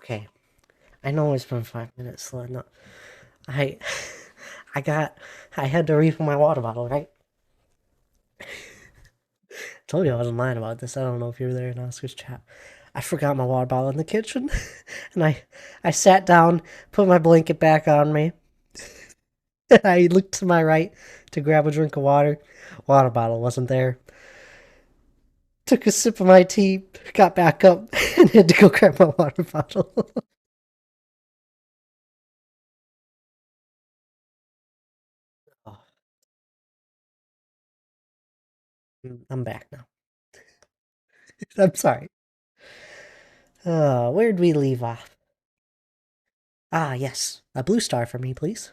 Okay. I know it's been 5 minutes, so no. I had to refill my water bottle, right? Told you I wasn't lying about this. I don't know if you were there in Oscar's chat. I forgot my water bottle in the kitchen, and I sat down, put my blanket back on me, and I looked to my right to grab a drink of water. Water bottle wasn't there. Took a sip of my tea, got back up, and had to go grab my water bottle. Oh, I'm back now. I'm sorry. Where'd we leave off? Ah, yes. A blue star for me, please.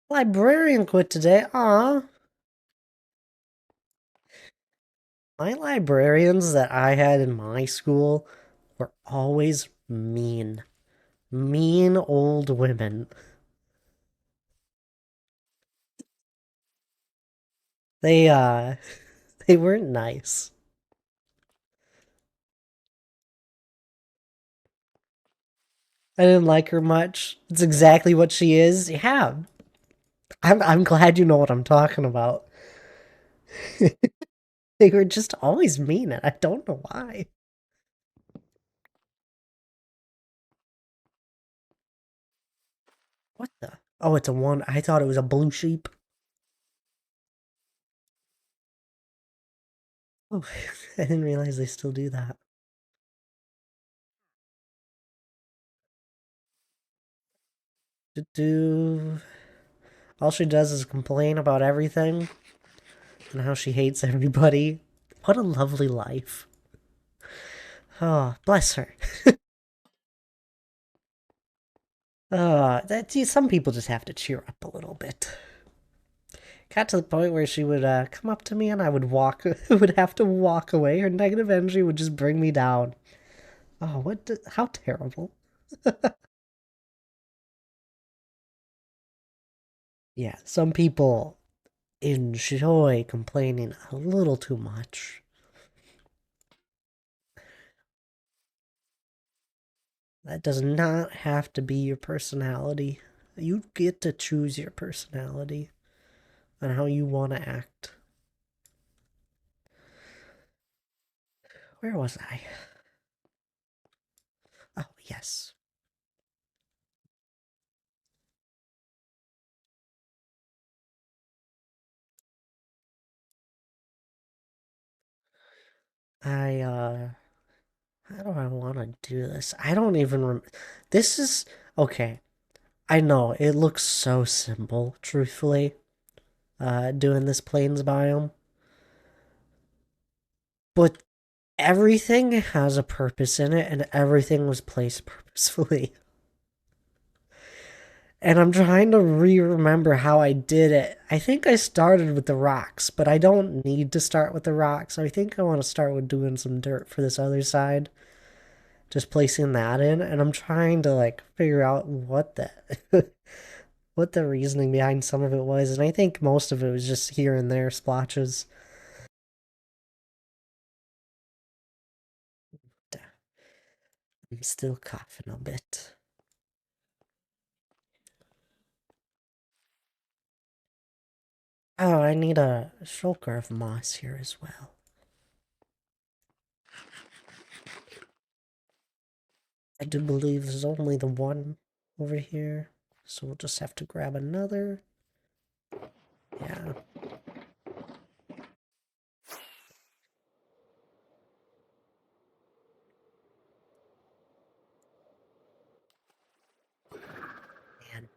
Librarian quit today. Aw. My librarians that I had in my school were always mean. Mean old women. They, they weren't nice. I didn't like her much. It's exactly what she is. Yeah. I'm glad you know what I'm talking about. They were just always mean, and I don't know why. What the? Oh, it's a one. I thought it was a blue sheep. Oh, I didn't realize they still do that. Do all she does is complain about everything and how she hates everybody. What a lovely life. Oh, bless her. Some people just have to cheer up a little bit. Got to the point where she would come up to me and I would would have to walk away. Her negative energy would just bring me down. Oh, how terrible. Yeah, some people enjoy complaining a little too much. That does not have to be your personality. You get to choose your personality and how you want to act. Where was I? Oh, yes. How do I want to do this? I don't even This is, okay. I know, it looks so simple, truthfully, doing this plains biome. But everything has a purpose in it, and everything was placed purposefully. And I'm trying to remember how I did it. I think I started with the rocks, but I don't need to start with the rocks. I think I want to start with doing some dirt for this other side. Just placing that in, and I'm trying to like figure out what the what the reasoning behind some of it was, and I think most of it was just here and there splotches. I'm still coughing a bit. Oh, I need a shulker of moss here as well. I do believe there's only the one over here, so we'll just have to grab another. Yeah. Man.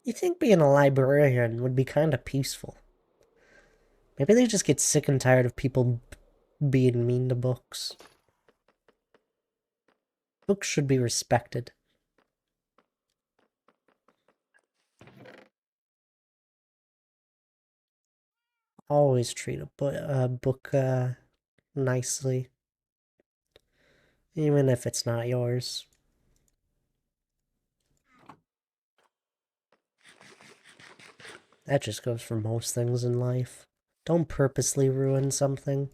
You think being a librarian would be kind of peaceful. Maybe they just get sick and tired of people being mean to books. Books should be respected. Always treat a book nicely. Even if it's not yours. That just goes for most things in life. Don't purposely ruin something.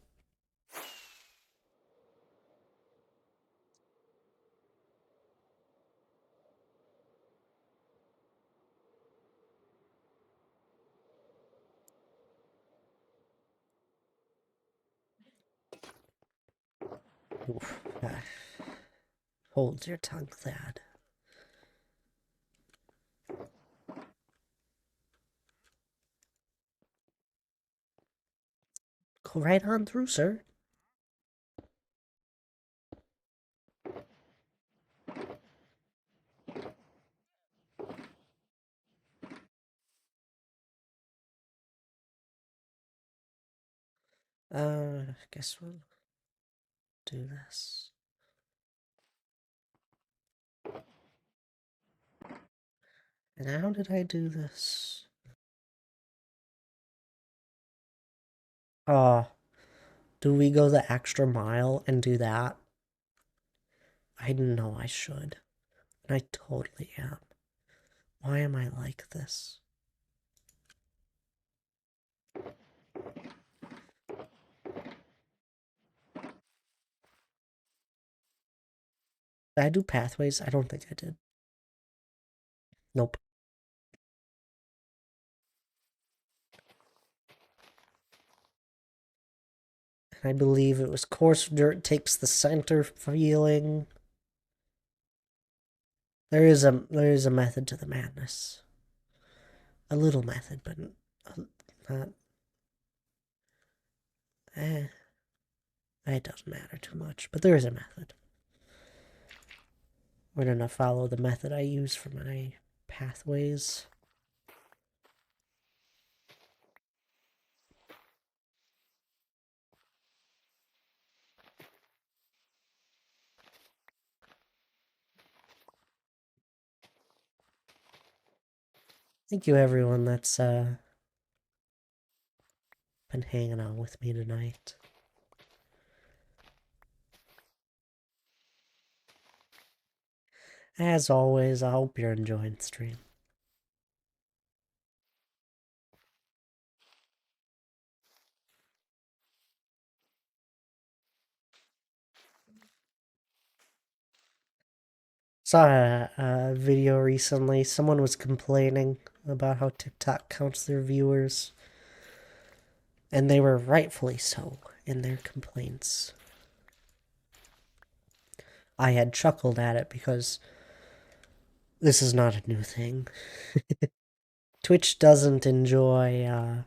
Oof. Hold your tongue, Thad. Go right on through, sir. Guess we'll do this. And how did I do this? Do we go the extra mile and do that? I know I should. And I totally am. Why am I like this? Did I do pathways? I don't think I did. Nope. I believe it was coarse dirt takes the center feeling. There is a method to the madness. A little method, but not. It doesn't matter too much, but there is a method. We're gonna follow the method I use for my pathways. Thank you, everyone that's been hanging out with me tonight. As always, I hope you're enjoying the stream. Saw a video recently. Someone was complaining about how TikTok counts their viewers. And they were rightfully so in their complaints. I had chuckled at it because this is not a new thing. Twitch doesn't enjoy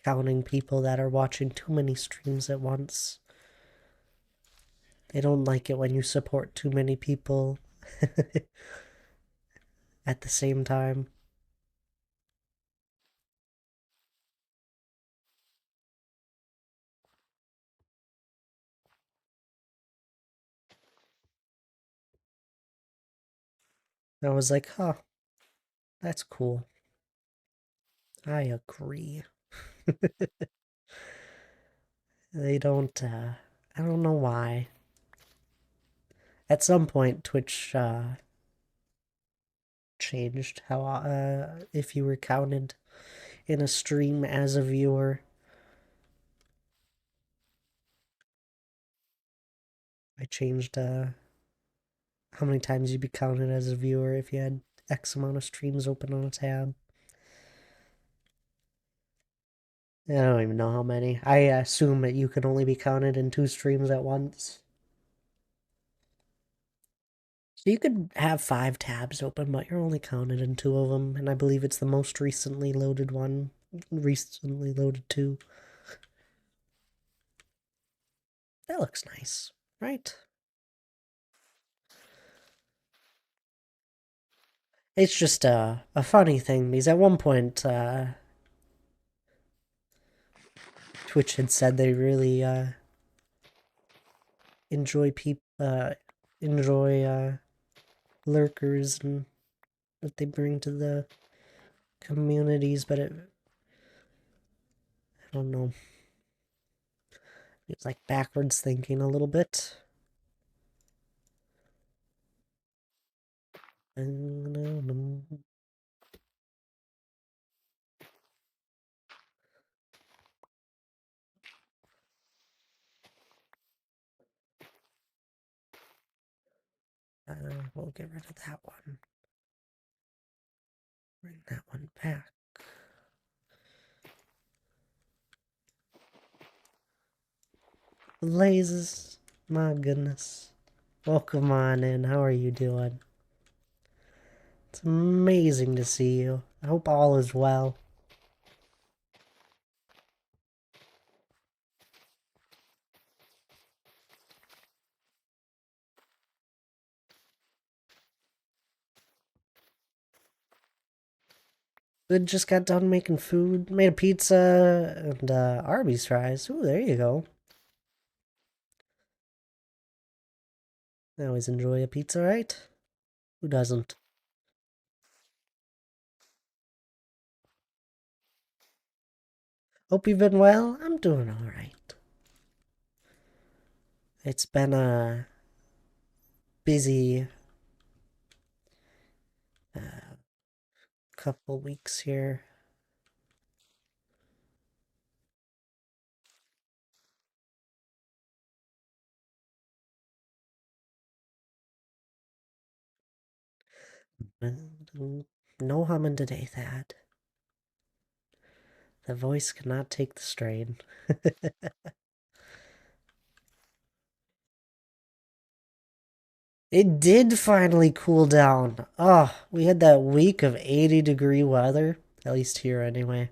counting people that are watching too many streams at once. They don't like it when you support too many people at the same time. I was like, huh, that's cool. I agree. They don't, I don't know why. At some point, Twitch, changed how, if you were counted in a stream as a viewer. I changed, how many times you'd be counted as a viewer if you had X amount of streams open on a tab. I don't even know how many. I assume that you can only be counted in 2 streams at once. So you could have 5 tabs open, but you're only counted in 2 of them, and I believe it's the most recently loaded one. Recently loaded 2. That looks nice, right? It's just a funny thing, because at one point, Twitch had said they really, enjoy lurkers and what they bring to the communities, but I don't know. It's like backwards thinking a little bit. We'll get rid of that one. Bring that one back. Blazes. My goodness. Welcome on in. How are you doing? It's amazing to see you. I hope all is well. Good, just got done making food. Made a pizza and Arby's fries. Ooh, there you go. I always enjoy a pizza, right? Who doesn't? Hope you've been well. I'm doing alright. It's been a busy couple weeks here. No humming today, Thad. The voice cannot take the strain. It did finally cool down. Oh, we had that week of 80-degree weather. At least here, anyway.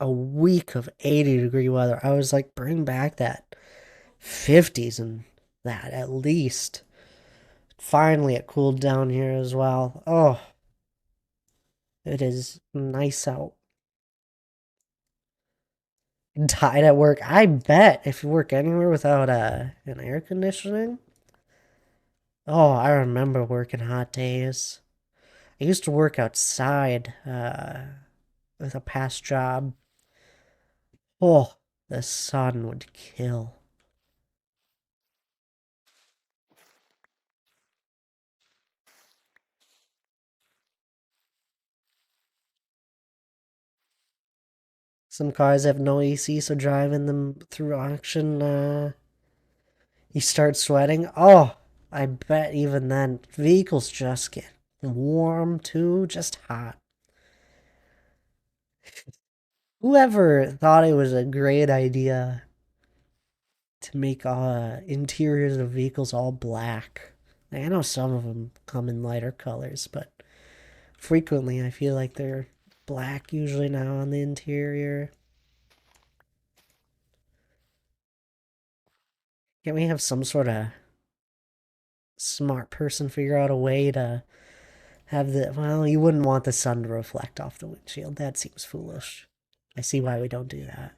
A week of 80-degree weather. I was like, bring back that 50s and that at least. Finally, it cooled down here as well. Oh, it is nice out. Died at work. I bet if you work anywhere without an air conditioning. Oh, I remember working hot days. I used to work outside with a past job. Oh, the sun would kill. Some cars have no AC, so driving them through auction, you start sweating. Oh, I bet even then, vehicles just get warm too, just hot. Whoever thought it was a great idea to make interiors of vehicles all black? I know some of them come in lighter colors, but frequently I feel like they're black usually now on the interior. Can't we have some sort of smart person figure out a way to have well, you wouldn't want the sun to reflect off the windshield. That seems foolish. I see why we don't do that.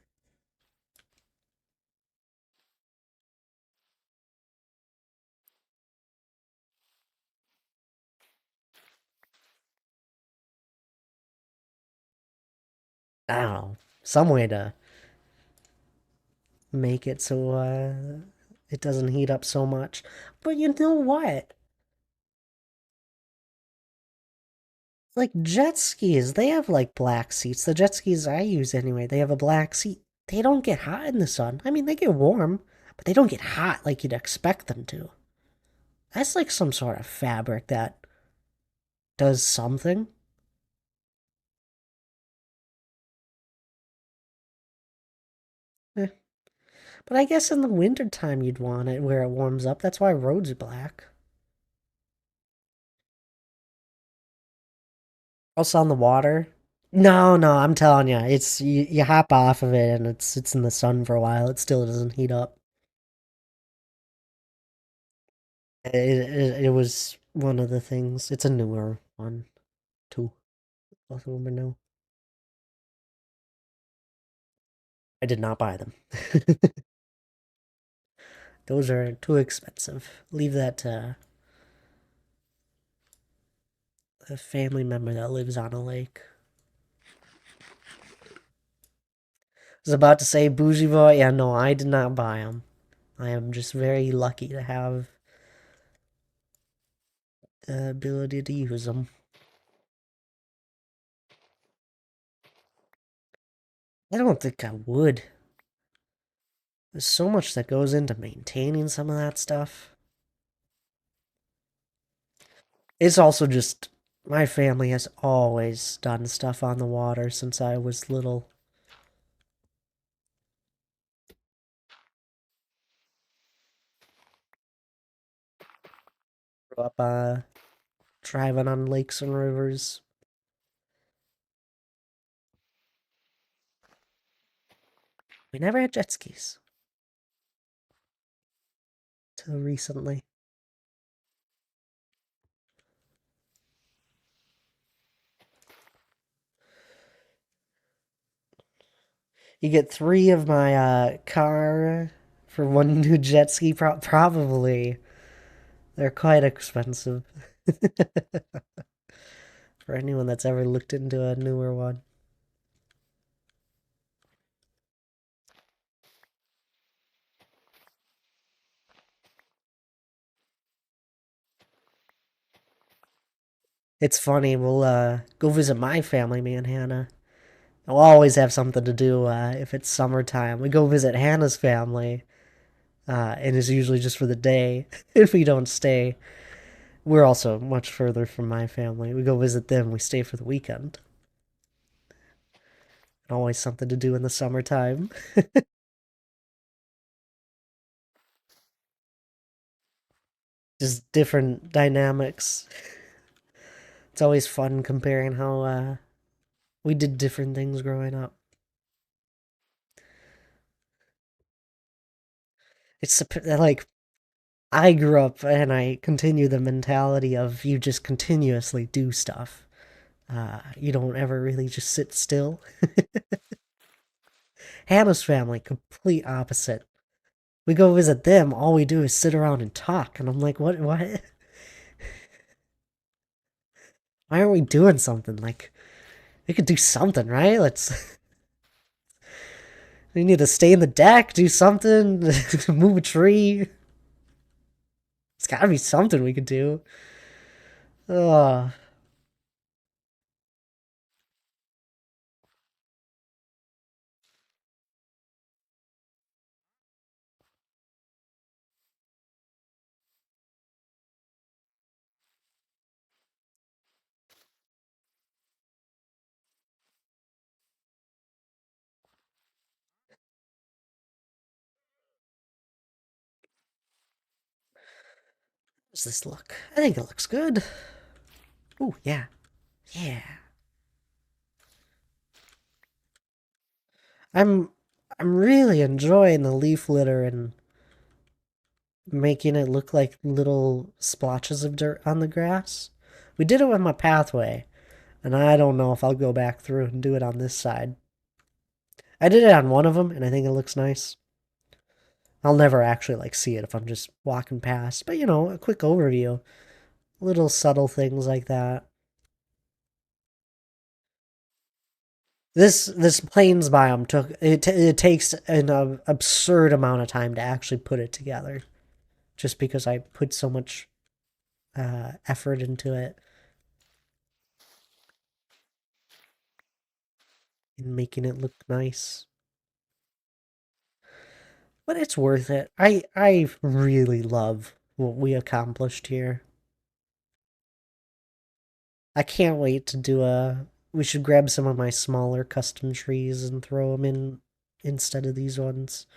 I don't know. Some way to make it so it doesn't heat up so much. But you know what? Like jet skis, they have like black seats. The jet skis I use anyway, they have a black seat. They don't get hot in the sun. I mean, they get warm, but they don't get hot like you'd expect them to. That's like some sort of fabric that does something. Eh. But I guess in the wintertime you'd want it where it warms up. That's why roads are black. Also on the water. No, no, I'm telling you, it's you hop off of it and it's in the sun for a while. It still doesn't heat up. It was one of the things. It's a newer one, too. Both of them are new. I did not buy them. Those are too expensive. Leave that to a family member that lives on a lake. I was about to say bougie boy. Yeah, no, I did not buy them. I am just very lucky to have the ability to use them. I don't think I would. There's so much that goes into maintaining some of that stuff. It's also just my family has always done stuff on the water since I was little. Grew up driving on lakes and rivers. We never had jet skis. Till recently. You get 3 of my car for 1 new jet ski, probably. They're quite expensive. For anyone that's ever looked into a newer one. It's funny, we'll go visit my family, me and Hannah. We'll always have something to do if it's summertime. We go visit Hannah's family, and it's usually just for the day if we don't stay. We're also much further from my family. We go visit them, we stay for the weekend. Always something to do in the summertime. Just different dynamics. It's always fun comparing how we did different things growing up. It's like I grew up and I continue the mentality of you just continuously do stuff. You don't ever really just sit still. Hannah's family, complete opposite. We go visit them, all we do is sit around and talk, and I'm like, what? Why aren't we doing something? Like, we could do something, right? We need to stay in the deck, do something, move a tree. It's gotta be something we could do. Ugh. Does this look? I think it looks good. Oh, yeah. Yeah. I'm I'm really enjoying the leaf litter and making it look like little splotches of dirt on the grass. We did it with my pathway, and I don't know if I'll go back through and do it on this side. I did it on one of them, and I think it looks nice. I'll never actually like see it if I'm just walking past, but a quick overview, little subtle things like that. This plains biome took it. It takes an absurd amount of time to actually put it together, just because I put so much effort into it and making it look nice. But it's worth it. I really love what we accomplished here. I can't wait to do a. We should grab some of my smaller custom trees and throw them in instead of these ones.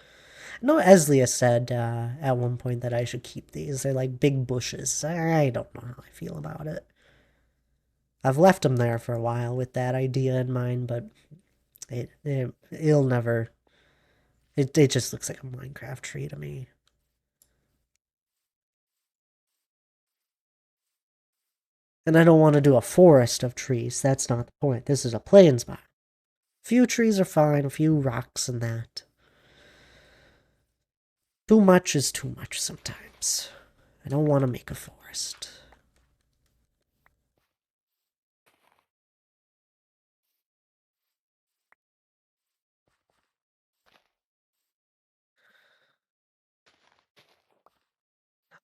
No, Eslia said at one point that I should keep these. They're like big bushes. I don't know how I feel about it. I've left them there for a while with that idea in mind, but it'll never. It just looks like a Minecraft tree to me. And I don't want to do a forest of trees. That's not the point. This is a plains biome. Few trees are fine, a few rocks and that. Too much is too much sometimes. I don't want to make a forest.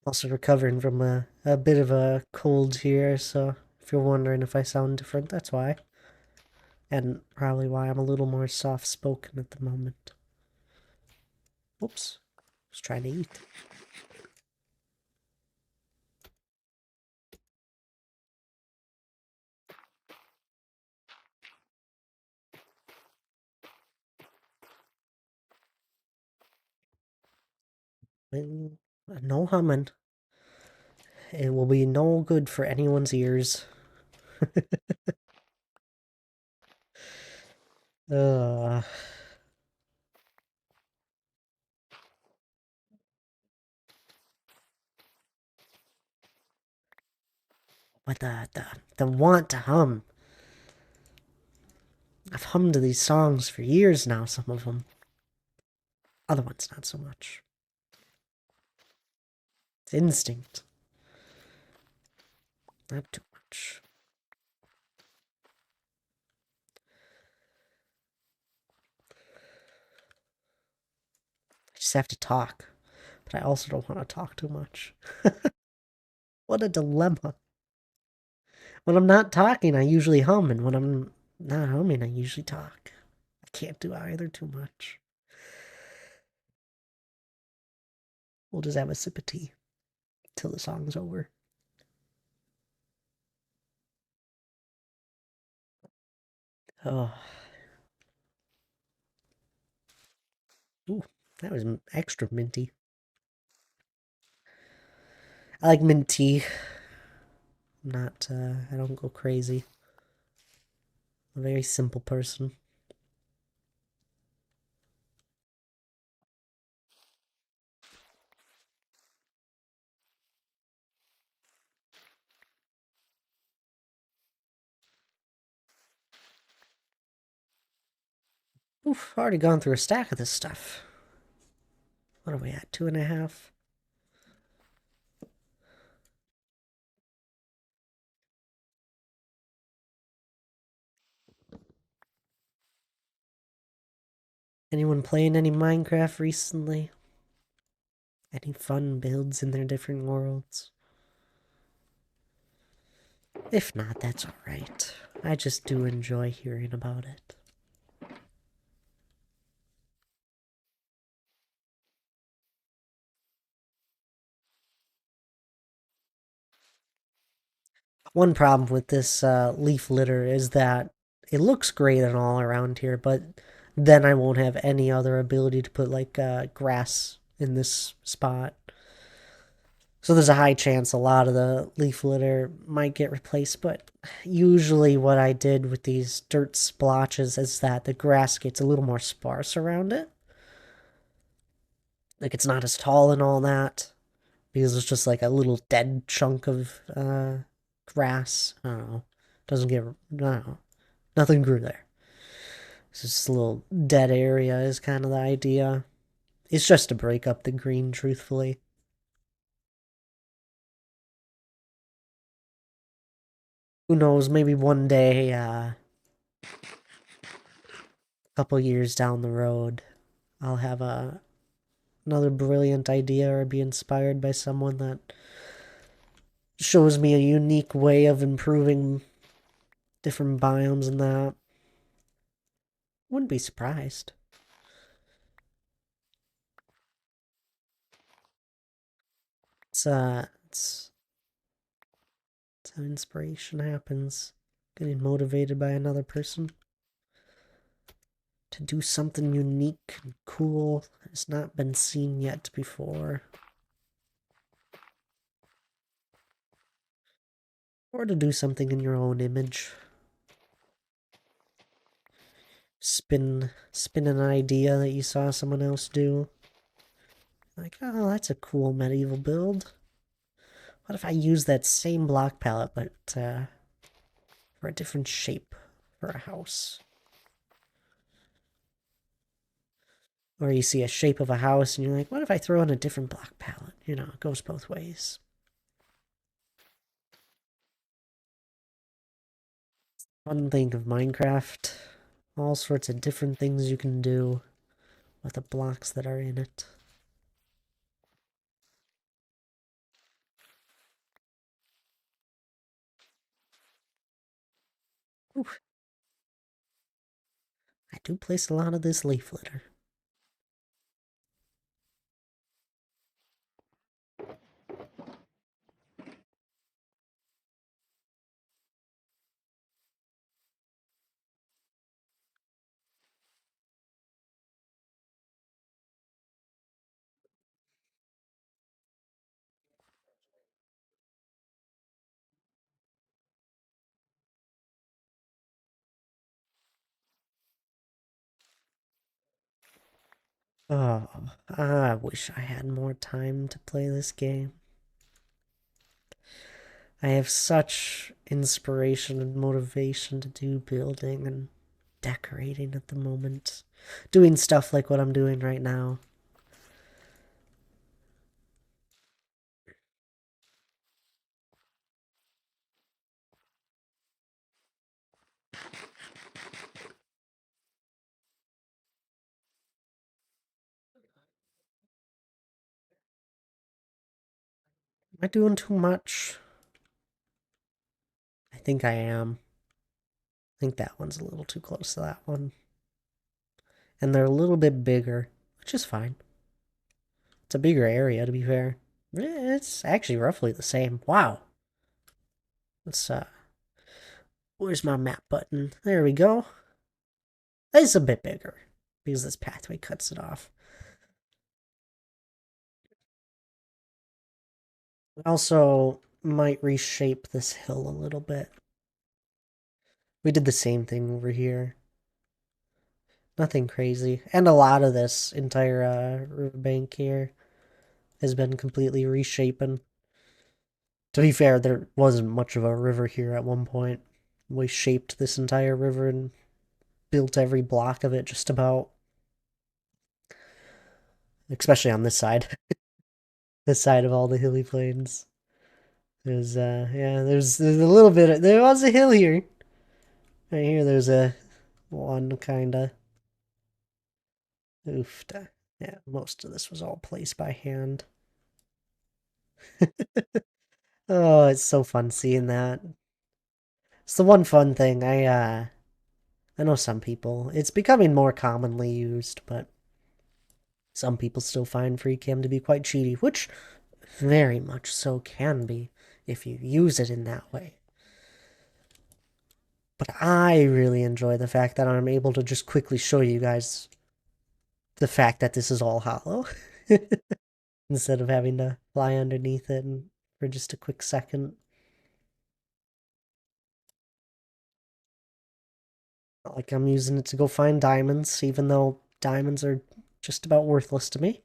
Also recovering from a bit of a cold here, so if you're wondering if I sound different, that's why. And probably why I'm a little more soft-spoken at the moment. Oops. I was trying to eat. No humming. It will be no good for anyone's ears. uh, but the want to hum. I've hummed these songs for years now, some of them. Other ones, not so much. It's instinct. Not too much. I just have to talk. But I also don't want to talk too much. What a dilemma. When I'm not talking, I usually hum, and when I'm not humming, I usually talk. I can't do either too much. We'll just have a sip of tea till the song's over. Oh. Ooh, that was extra minty. I like mint tea. Not, I don't go crazy. I'm a very simple person. Oof, already gone through a stack of this stuff. What are we at? 2.5? Anyone playing any Minecraft recently? Any fun builds in their different worlds? If not, that's alright. I just do enjoy hearing about it. One problem with this leaf litter is that it looks great and all around here, but then I won't have any other ability to put like grass in this spot. So there's a high chance a lot of the leaf litter might get replaced, but usually what I did with these dirt splotches is that the grass gets a little more sparse around it. Like it's not as tall and all that because it's just like a little dead chunk of grass. I don't know. Doesn't get, I don't know. Nothing grew there. It's just a little dead area is kind of the idea. It's just to break up the green, truthfully. Who knows, maybe one day, a couple years down the road, I'll have another brilliant idea or be inspired by someone that shows me a unique way of improving different biomes and that. Wouldn't be surprised. It's how inspiration happens. Getting motivated by another person to do something unique and cool that has not been seen yet before. Or to do something in your own image. Spin an idea that you saw someone else do. Like, oh, that's a cool medieval build. What if I use that same block palette, but for a different shape for a house? Or you see a shape of a house and you're like, what if I throw in a different block palette? You know, it goes both ways. Fun thing of Minecraft. All sorts of different things you can do with the blocks that are in it. Oof. I do place a lot of this leaf litter. Oh, I wish I had more time to play this game. I have such inspiration and motivation to do building and decorating at the moment. Doing stuff like what I'm doing right now. Am I doing too much? I think I am. I think that one's a little too close to that one. And they're a little bit bigger, which is fine. It's a bigger area, to be fair. It's actually roughly the same. Wow. Let's, where's my map button? There we go. It's a bit bigger, because this pathway cuts it off. Also, might reshape this hill a little bit. We did the same thing over here. Nothing crazy. And a lot of this entire riverbank here has been completely reshapen. To be fair, there wasn't much of a river here at one point. We shaped this entire river and built every block of it just about. Especially on this side. This side of all the hilly plains. There's yeah, there's a little bit there was a hill here. Right here there's a one kinda. Oof. Yeah, most of this was all placed by hand. Oh, it's so fun seeing that. It's the one fun thing. I know some people. It's becoming more commonly used, but some people still find free cam to be quite cheaty, which very much so can be if you use it in that way. But I really enjoy the fact that I'm able to just quickly show you guys the fact that this is all hollow. Instead of having to fly underneath it for just a quick second. Not like I'm using it to go find diamonds, even though diamonds are just about worthless to me.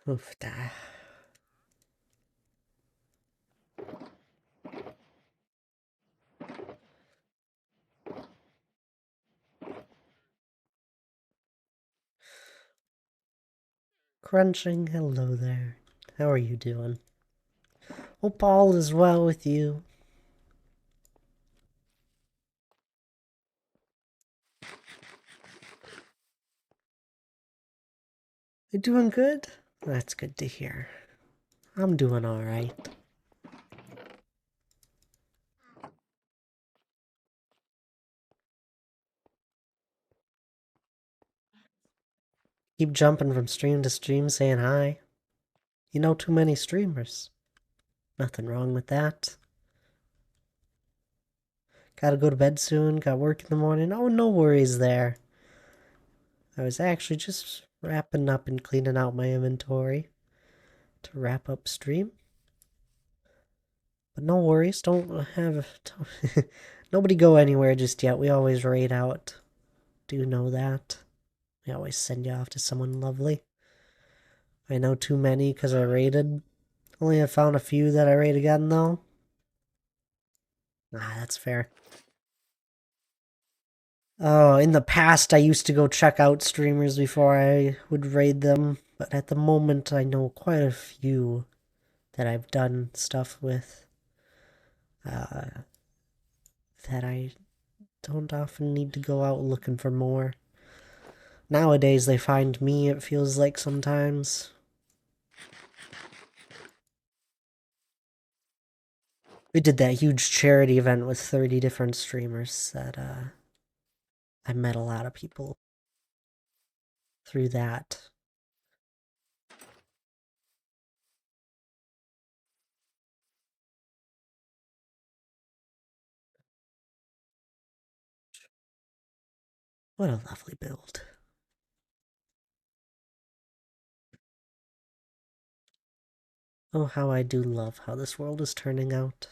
Oof, da. Crunching, hello there. How are you doing? Hope all is well with you. You doing good? That's good to hear. I'm doing alright. Keep jumping from stream to stream saying hi. You know too many streamers. Nothing wrong with that. Gotta go to bed soon, got work in the morning. Oh, no worries there. I was actually just wrapping up and cleaning out my inventory to wrap up stream. But no worries, don't nobody go anywhere just yet. We always raid out. Do you know that? We always send you off to someone lovely. I know too many because I raided. Only have found a few that I raid again though. Ah, that's fair. Oh, in the past I used to go check out streamers before I would raid them, but at the moment I know quite a few that I've done stuff with. That I don't often need to go out looking for more. Nowadays they find me, it feels like sometimes. We did that huge charity event with 30 different streamers that I met a lot of people through that. What a lovely build. Oh, how I do love how this world is turning out.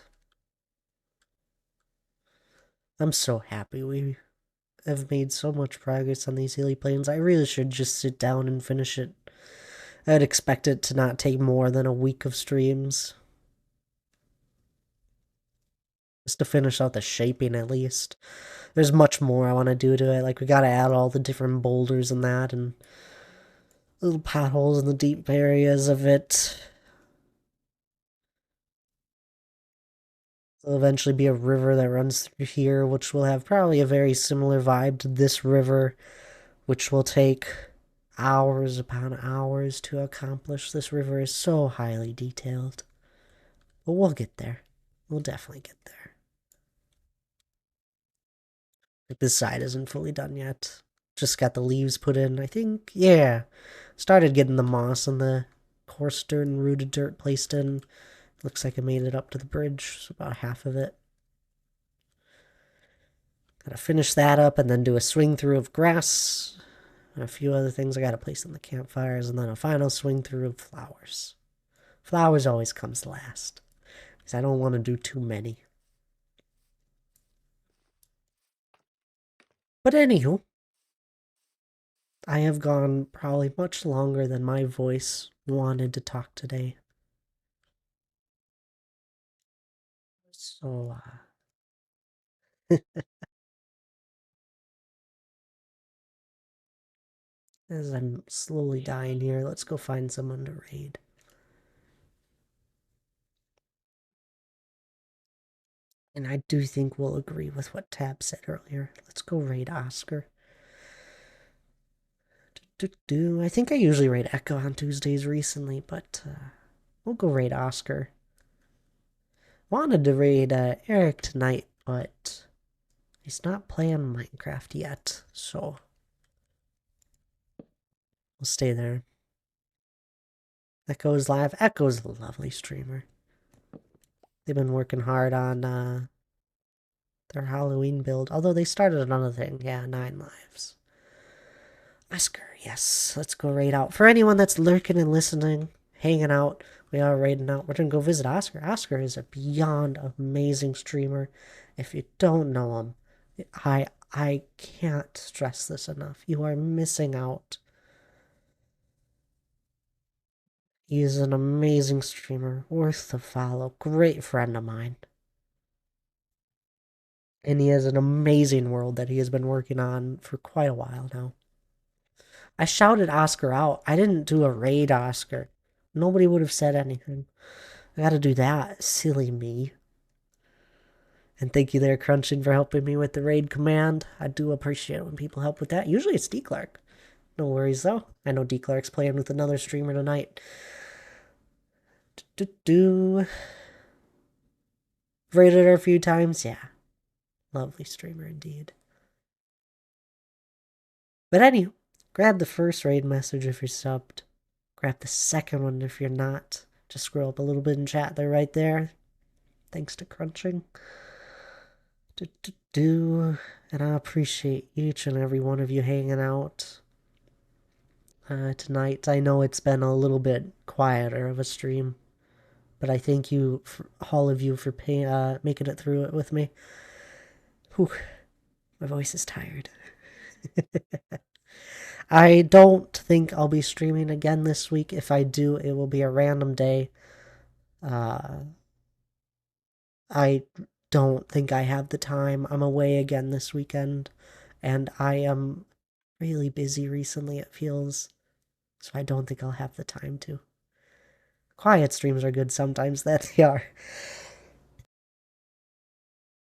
I'm so happy we have made so much progress on these Healy Plains. I really should just sit down and finish it. I'd expect it to not take more than a week of streams. Just to finish out the shaping at least. There's much more I want to do to it. Like, we gotta add all the different boulders and that, and little potholes in the deep areas of it. There'll eventually be a river that runs through here, which will have probably a very similar vibe to this river, which will take hours upon hours to accomplish. This river is so highly detailed. But we'll get there. We'll definitely get there. Like, this side isn't fully done yet. Just got the leaves put in, I think. Yeah. Started getting the moss and the coarse dirt and rooted dirt placed in. Looks like I made it up to the bridge, so about half of it. Gotta finish that up and then do a swing through of grass. And a few other things I gotta place on the campfires, and then a final swing through of flowers. Flowers always comes last, because I don't want to do too many. But anywho, I have gone probably much longer than my voice wanted to talk today. So, as I'm slowly dying here, let's go find someone to raid. And I do think we'll agree with what Tab said earlier. Let's go raid Oscar. I think I usually raid Echo on Tuesdays recently, but we'll go raid Oscar. Wanted to raid Eric tonight, but he's not playing Minecraft yet, so we'll stay there. Echo's live. Echo's a lovely streamer. They've been working hard on their Halloween build, although they started another thing. Yeah, 9 lives. Oscar, yes. Let's go raid out. For anyone that's lurking and listening, hanging out, we are raiding out. We're going to go visit Oscar. Oscar is a beyond amazing streamer. If you don't know him, I can't stress this enough. You are missing out. He is an amazing streamer, worth the follow, great friend of mine. And he has an amazing world that he has been working on for quite a while now. I shouted Oscar out. I didn't do a raid Oscar. Nobody would have said anything. I gotta do that. Silly me. And thank you there, Crunching, for helping me with the raid command. I do appreciate when people help with that. Usually it's D Clark. No worries, though. I know D Clark's playing with another streamer tonight. Raided her a few times, yeah. Lovely streamer indeed. But anyway, grab the first raid message if you're subbed. Grab the second one if you're not. Just scroll up a little bit in chat there, right there. Thanks to Crunching. And I appreciate each and every one of you hanging out tonight. I know it's been a little bit quieter of a stream, but I thank you, all of you, for making it through it with me. Whew, my voice is tired. I don't think I'll be streaming again this week. If I do, it will be a random day. I don't think I have the time. I'm away again this weekend, and I am really busy recently, it feels, so I don't think I'll have the time to. Quiet streams are good sometimes, that they are.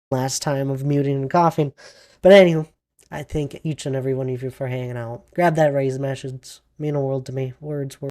Last time of muting and coughing. But anywho, I thank each and every one of you for hanging out. Grab that raise message. Mean a world to me. Words.